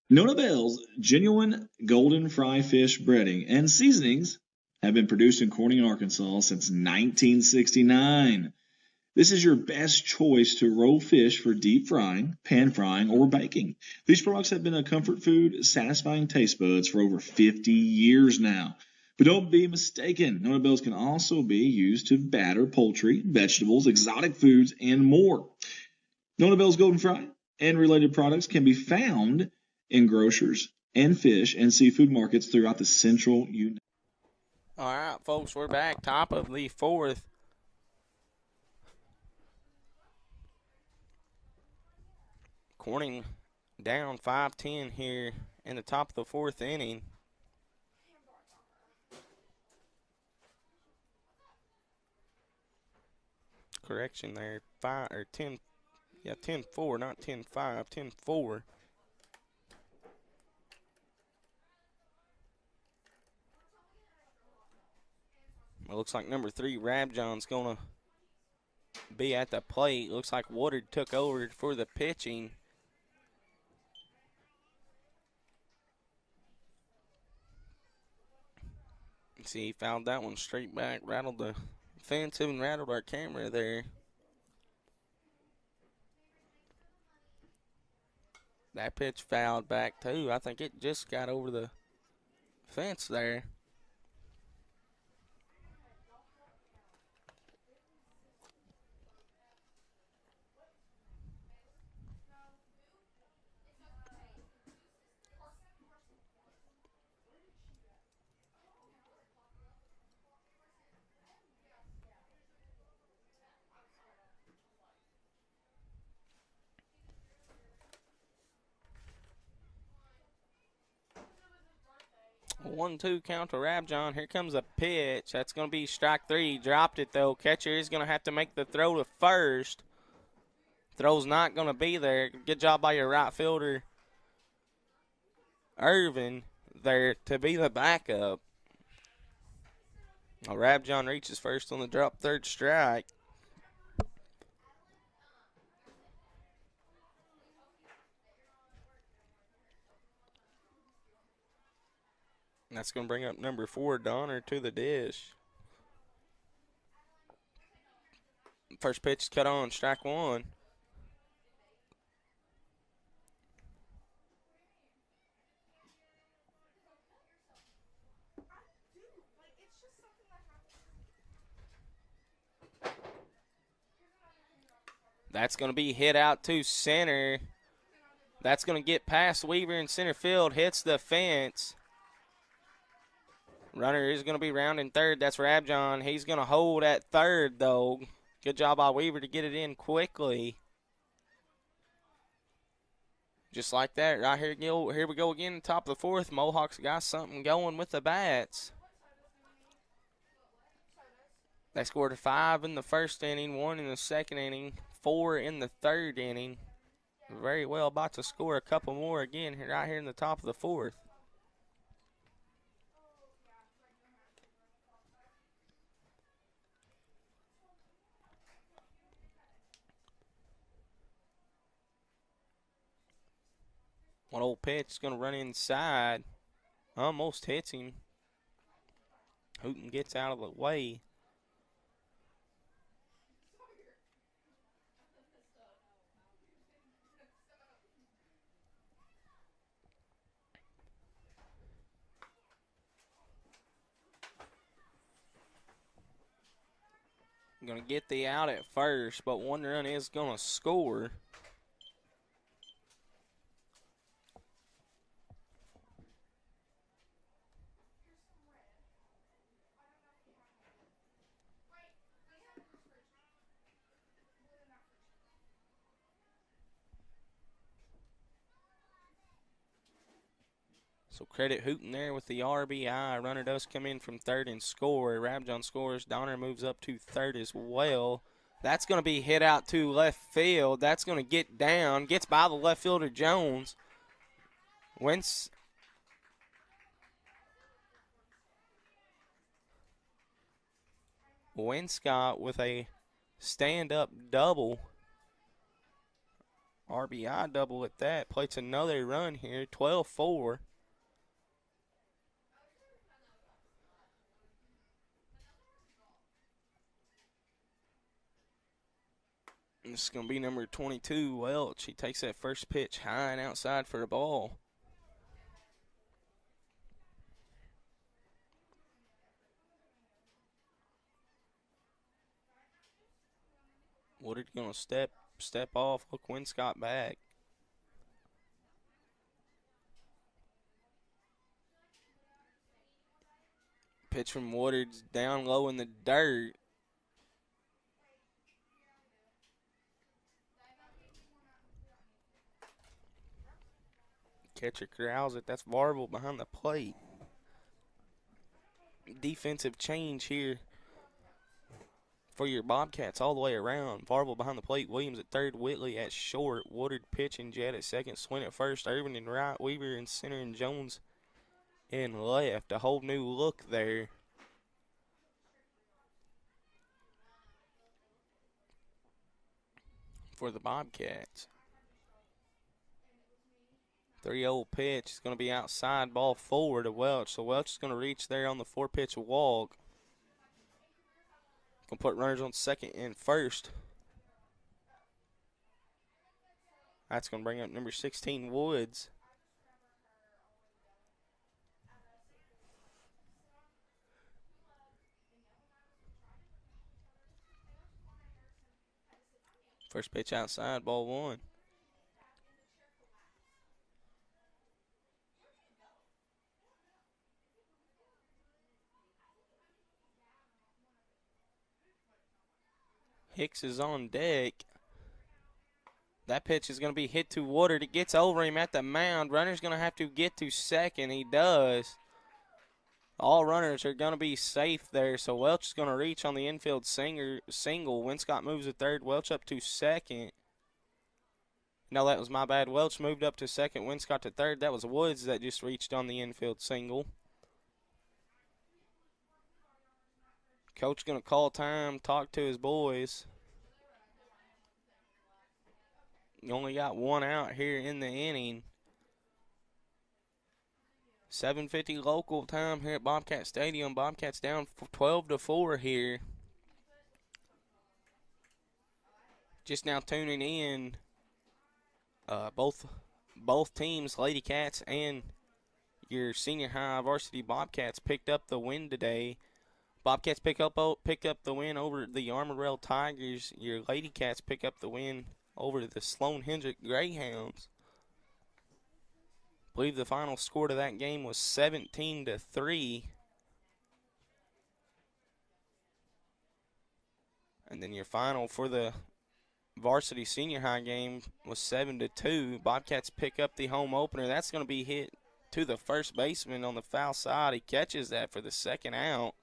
Nona Bell's genuine golden fry fish breading and seasonings have been produced in Corning, Arkansas since 1969. This is your best choice to roll fish for deep frying, pan frying, or baking. These products have been a comfort food, satisfying taste buds for over 50 years now. But don't be mistaken, Nona Bell's can also be used to batter poultry, vegetables, exotic foods, and more. Nona Bell's Golden Fry and related products can be found in grocers and fish and seafood markets throughout the central United States. All right, folks, we're back. Top of the fourth. Corning down 5-10 here in the top of the fourth inning. Correction there, 10-4, not 10-5, 10-4. It looks like number 3, Rabjohn's going to be at the plate. Looks like Woodard took over for the pitching. See, he fouled that one straight back, rattled the fence, even rattled our camera there. That pitch fouled back too. I think it just got over the fence there. A 1-2 count to Rabjohn. Here comes a pitch. That's going to be strike 3. He dropped it, though. Catcher is going to have to make the throw to first. Throw's not going to be there. Good job by your right fielder, Irvin, there to be the backup. Well, Rabjohn reaches first on the drop, third strike. And that's going to bring up number 4, Donner, to the dish. First pitch is cut on, strike 1. That's going to be hit out to center. That's going to get past Weaver in center field, hits the fence. Runner is going to be rounding third. That's Rabjohn. He's going to hold at third, though. Good job by Weaver to get it in quickly. Just like that, right here, here we go again, top of the fourth. Mohawks got something going with the bats. They scored 5 in the first inning, 1 in the second inning, 4 in the third inning. Very well about to score a couple more again right here in the top of the fourth. One old pitch is going to run inside. Almost hits him. Hooten gets out of the way. Going to get the out at first, but one run is going to score. So credit Hooten there with the RBI. Runner does come in from third and score. Rabjohn scores. Donner moves up to third as well. That's going to be hit out to left field. That's going to get down. Gets by the left fielder Jones. Winscott with a stand-up double. RBI double at that. Plates another run here. 12-4. This is going to be number 22, Welch. He takes that first pitch high and outside for the ball. Woodard going to step off, hook Winscott back. Pitch from Woodard's down low in the dirt. Catcher corrals it. That's Varvel behind the plate. Defensive change here for your Bobcats all the way around. Varvel behind the plate. Williams at third. Whitley at short. Woodard pitching. Jett at second. Swin at first. Irvin in right. Weaver in center. And Jones in left. A whole new look there. For the Bobcats. 3-0 pitch is going to be outside, ball forward to Welch. So Welch is going to reach there on the 4-pitch walk. Going to put runners on second and first. That's going to bring up number 16, Woods. First pitch outside, ball one. Hicks is on deck. That pitch is going to be hit to Woodard. It gets over him at the mound. Runner's going to have to get to second. He does. All runners are going to be safe there, so Welch is going to reach on the infield single. Winscott moves to third. Welch up to second. No, that was my bad. Welch moved up to second. Winscott to third. That was Woods that just reached on the infield single. Coach going to call time, talk to his boys. You only got one out here in the inning. 7:50 local time here at Bobcat Stadium. Bobcats down 12-4 here. Just now tuning in, both teams, Lady Cats and your senior high varsity Bobcats, picked up the win today. Bobcats pick up the win over the Armorel Tigers. Your Lady Cats pick up the win over the Sloan Hendrick Greyhounds. I believe the final score to that game was 17-3. And then your final for the varsity senior high game was 7-2. Bobcats pick up the home opener. That's going to be hit to the first baseman on the foul side. He catches that for the second out.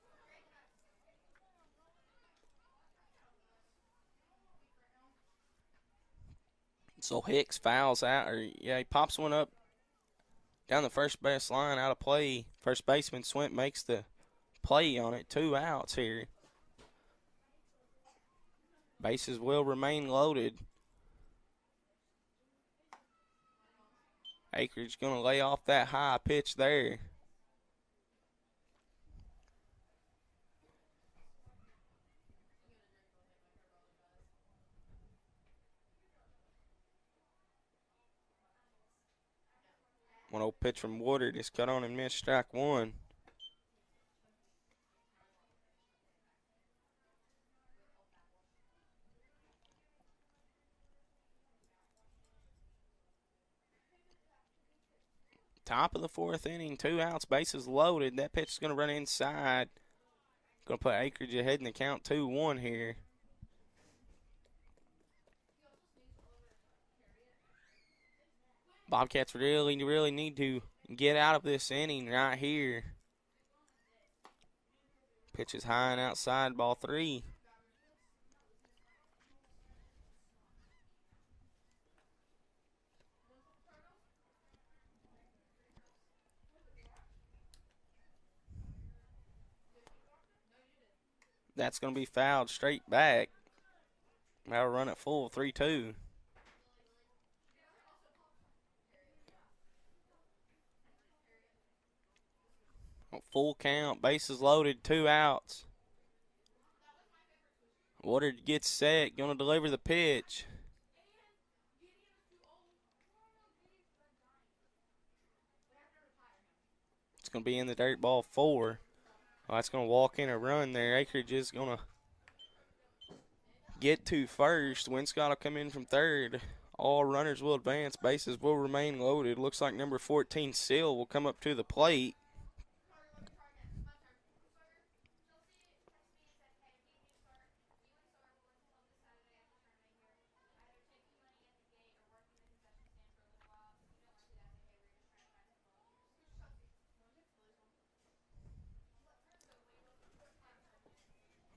So Hicks fouls out, he pops one up down the first base line, out of play. First baseman Swint makes the play on it. 2 outs here. Bases will remain loaded. Akridge going to lay off that high pitch there. One old pitch from Woodard is cut on and missed, strike one. Top of the 4th inning, 2 outs, bases loaded. That pitch is going to run inside. Going to put Akridge ahead in the count 2-1 here. Bobcats really need to get out of this inning right here. Pitch is high and outside, ball 3. That's going to be fouled straight back. That'll run it full, 3-2. Full count, bases loaded, 2 outs. Woodard gets set, going to deliver the pitch. It's going to be in the dirt, ball 4. Oh, that's going to walk in a run there. Akridge is going to get to first. Winscott will come in from third. All runners will advance. Bases will remain loaded. Looks like number 14, Seal, will come up to the plate.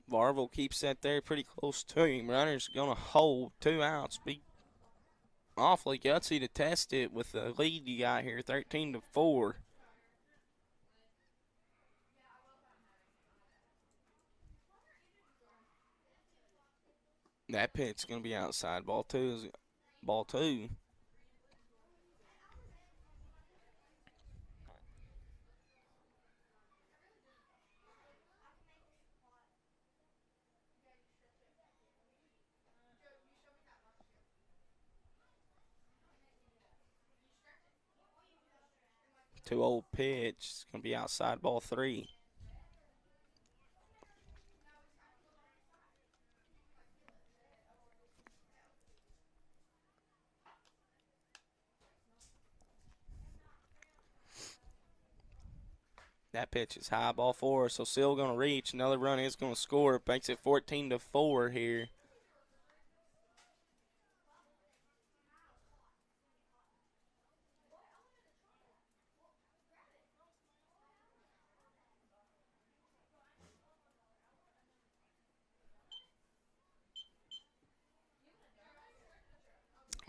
Varvel keeps that there pretty close to him. Runner's going to hold, 2 outs. Be awfully gutsy to test it with the lead you got here, 13-4. That pitch is going to be outside. Ball 2 is ball 2. Too old pitch. It's going to be outside, ball 3. That pitch is high, ball 4. So still going to reach. Another run is going to score. It makes it 14-4 here.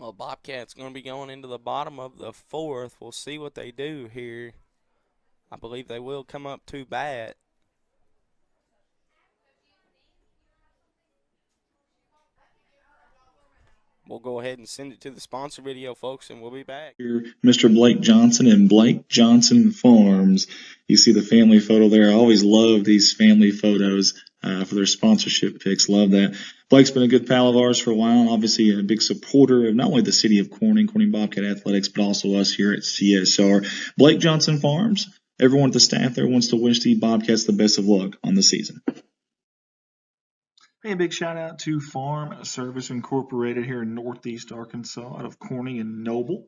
Well, Bobcats going to be going into the bottom of the 4th. We'll see what they do here. I believe they will come up to bat. We'll go ahead and send it to the sponsor video, folks, and we'll be back. Here, Mr. Blake Johnson and Blake Johnson Farms. You see the family photo there. I always love these family photos for their sponsorship pics. Love that. Blake's been a good pal of ours for a while. Obviously, a big supporter of not only the city of Corning Bobcat Athletics, but also us here at CSR. Blake Johnson Farms. Everyone at the staff there wants to wish the Bobcats the best of luck on the season. Hey, a big shout out to Farm Service Incorporated here in Northeast Arkansas out of Corning and Noble.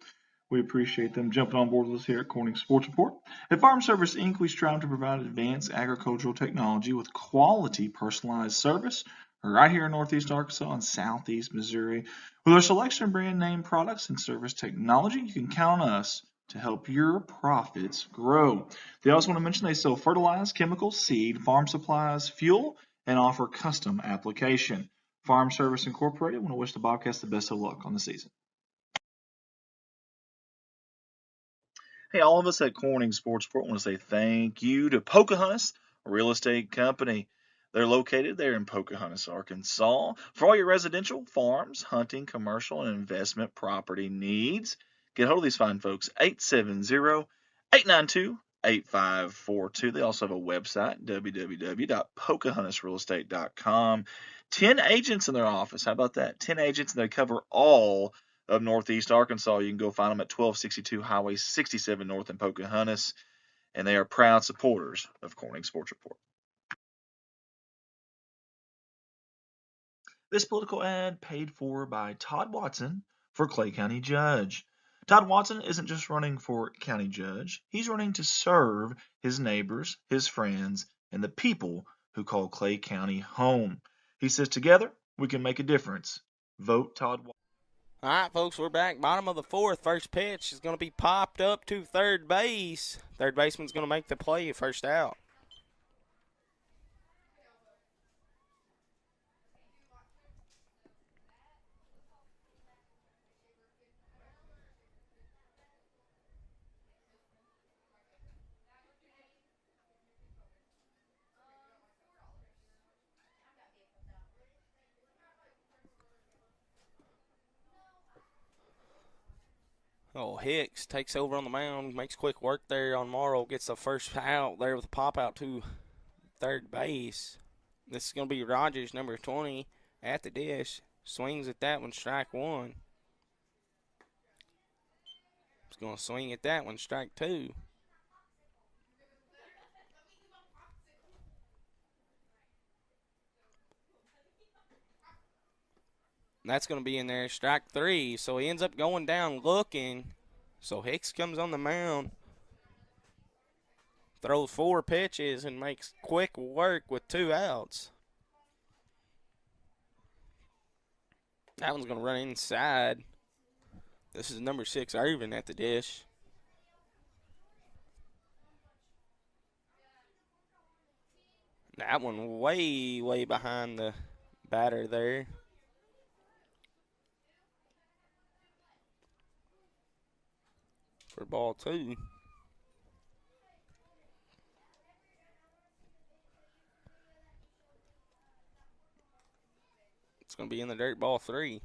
We appreciate them jumping on board with us here at Corning Sports Report. At Farm Service Inc., we strive to provide advanced agricultural technology with quality personalized service right here in Northeast Arkansas and Southeast Missouri. With our selection of brand name products and service technology, you can count on us to help your profits grow. They also want to mention they sell fertilizer, chemicals, seed, farm supplies, fuel, and offer custom application. Farm Service Incorporated want to wish the Bobcats the best of luck on the season. Hey, all of us at Corning Sports Report want to say thank you to Pocahontas Real Estate Company. They're located there in Pocahontas, Arkansas. For all your residential, farms, hunting, commercial, and investment property needs, get a hold of these fine folks, 870-892-8542. They also have a website, www.pocahontasrealestate.com. 10 agents in their office. How about that? 10 agents, and they cover all of Northeast Arkansas. You can go find them at 1262 Highway 67 North in Pocahontas, and they are proud supporters of Corning Sports Report. This political ad paid for by Todd Watson for Clay County Judge. Todd Watson isn't just running for county judge. He's running to serve his neighbors, his friends, and the people who call Clay County home. He says, together, we can make a difference. Vote Todd Watson. All right, folks, we're back. Bottom of the fourth. First pitch is going to be popped up to third base. Third baseman's going to make the play, first out. Oh, Hicks takes over on the mound, makes quick work there on Morrow, gets the first out there with a pop out to third base. This is going to be Rogers, number 20, at the dish. Swings at that one, strike one. He's going to swing at that one, strike two. And that's going to be in there, strike three. So he ends up going down looking. So Hicks comes on the mound, throws 4 pitches, and makes quick work with 2 outs. That one's going to run inside. This is number 6, Irvin, at the dish. That one way, way behind the batter there. For ball 2. It's going to be in the dirt, ball 3.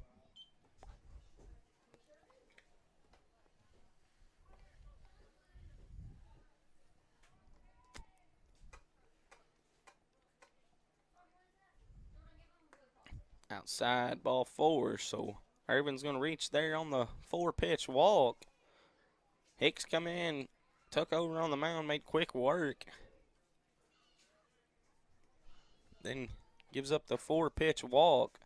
Outside, ball 4. So Irvin's going to reach there on the 4-pitch walk. Hicks come in, took over on the mound, made quick work. Then gives up the 4-pitch walk.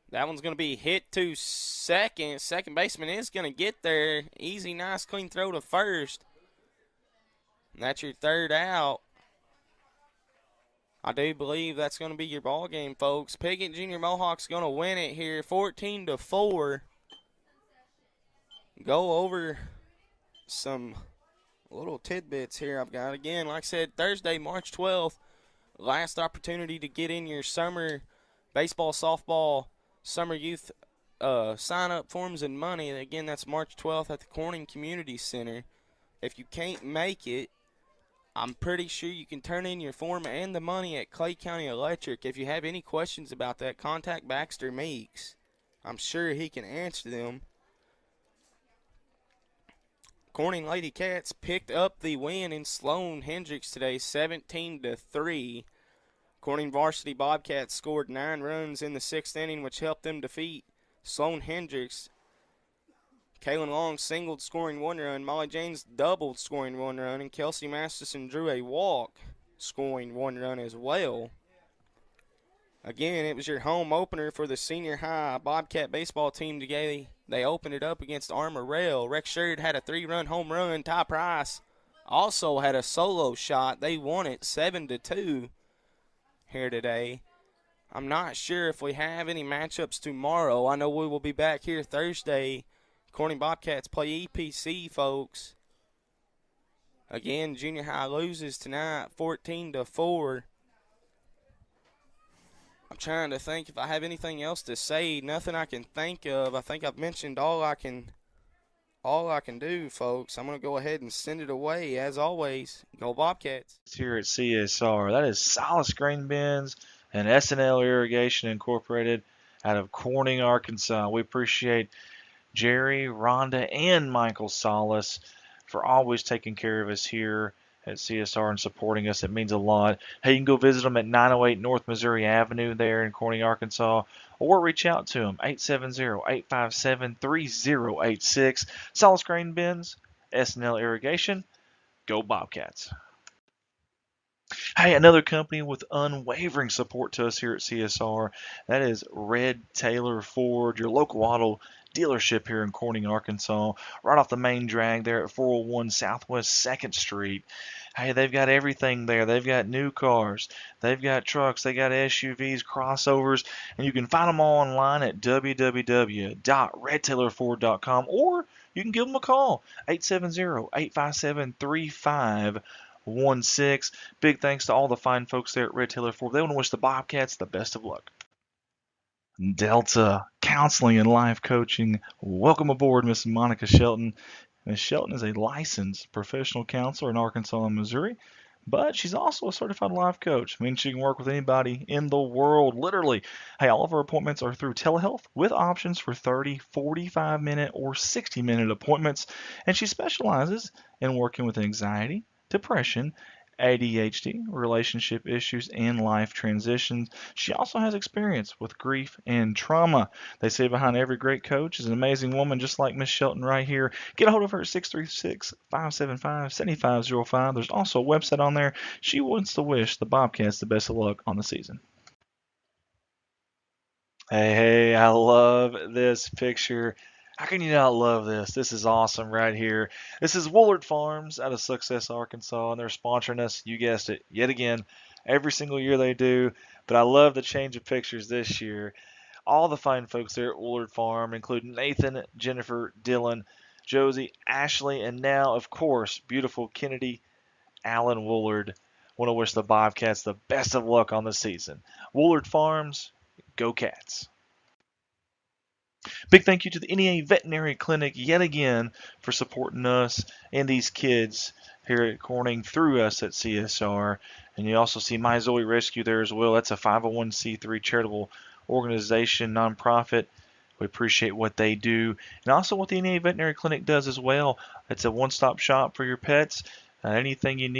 That one's going to be hit to second. Second baseman is going to get there. Easy, nice, clean throw to first. And that's your third out. I do believe that's going to be your ball game, folks. Piggott Junior Mohawk's going to win it here, 14-4. Go over some little tidbits here I've got. Again, like I said, Thursday, March 12th, last opportunity to get in your summer baseball, softball, summer youth sign-up forms and money. Again, that's March 12th at the Corning Community Center. If you can't make it, I'm pretty sure you can turn in your form and the money at Clay County Electric. If you have any questions about that, contact Baxter Meeks. I'm sure he can answer them. Corning Lady Cats picked up the win in Sloan Hendricks today, 17-3. Corning varsity Bobcats scored 9 runs in the 6th inning, which helped them defeat Sloan Hendricks. Kaylin Long singled, scoring 1 run. Molly James doubled, scoring 1 run. And Kelsey Masterson drew a walk, scoring 1 run as well. Again, it was your home opener for the senior high Bobcat baseball team today. They opened it up against Armorel. Rex Sherd had a 3-run home run. Ty Price also had a solo shot. They won it 7-2 here today. I'm not sure if we have any matchups tomorrow. I know we will be back here Thursday. Corning Bobcats play EPC, folks. Again, junior high loses tonight, 14-4. I'm trying to think if I have anything else to say. Nothing I can think of. I think I've mentioned all I can do, folks. I'm going to go ahead and send it away. As always, go Bobcats. Here at CSR, that is Solace Grain Bins and S&L Irrigation Incorporated out of Corning, Arkansas. We appreciate Jerry, Rhonda, and Michael Solace for always taking care of us here at CSR and supporting us. It means a lot. Hey, you can go visit them at 908 North Missouri Avenue there in Corning, Arkansas, or reach out to them, 870-857-3086. Solace Grain Bins, S&L Irrigation, go Bobcats. Hey, another company with unwavering support to us here at CSR, that is Red Taylor Ford, your local auto dealership here in Corning, Arkansas, right off the main drag there at 401 Southwest 2nd Street. Hey, they've got everything there. They've got new cars, they've got trucks, they got SUVs, crossovers, and you can find them all online at www.redtailorford.com, or you can give them a call, 870-857-3516. Big thanks to all the fine folks there at Red Tailor Ford. They want to wish the Bobcats the best of luck. Delta Counseling and Life Coaching. Welcome aboard, Miss Monica Shelton. Miss Shelton is a licensed professional counselor in Arkansas and Missouri, but she's also a certified life coach. Means she can work with anybody in the world, literally. Hey, all of her appointments are through telehealth with options for 30, 45-minute, or 60-minute appointments, and she specializes in working with anxiety, depression, ADHD, relationship issues, and life transitions. She also has experience with grief and trauma. They say behind every great coach is an amazing woman just like Miss Shelton right here. Get a hold of her at 636-575-7505. There's also a website on there. She wants to wish the Bobcats the best of luck on the season. Hey, I love this picture. How can you not love this? This is awesome right here. This is Woolard Farms out of Success, Arkansas, and they're sponsoring us, you guessed it, yet again. Every single year they do, but I love the change of pictures this year. All the fine folks there at Woolard Farm, including Nathan, Jennifer, Dylan, Josie, Ashley, and now, of course, beautiful Kennedy Allen Woolard. Want to wish the Bobcats the best of luck on the season. Woolard Farms, go Cats. Big thank you to the NEA Veterinary Clinic yet again for supporting us and these kids here at Corning through us at CSR. And you also see My Zoe Rescue there as well. That's a 501c3 charitable organization, nonprofit. We appreciate what they do. And also what the NEA Veterinary Clinic does as well. It's a one-stop shop for your pets. Anything you need.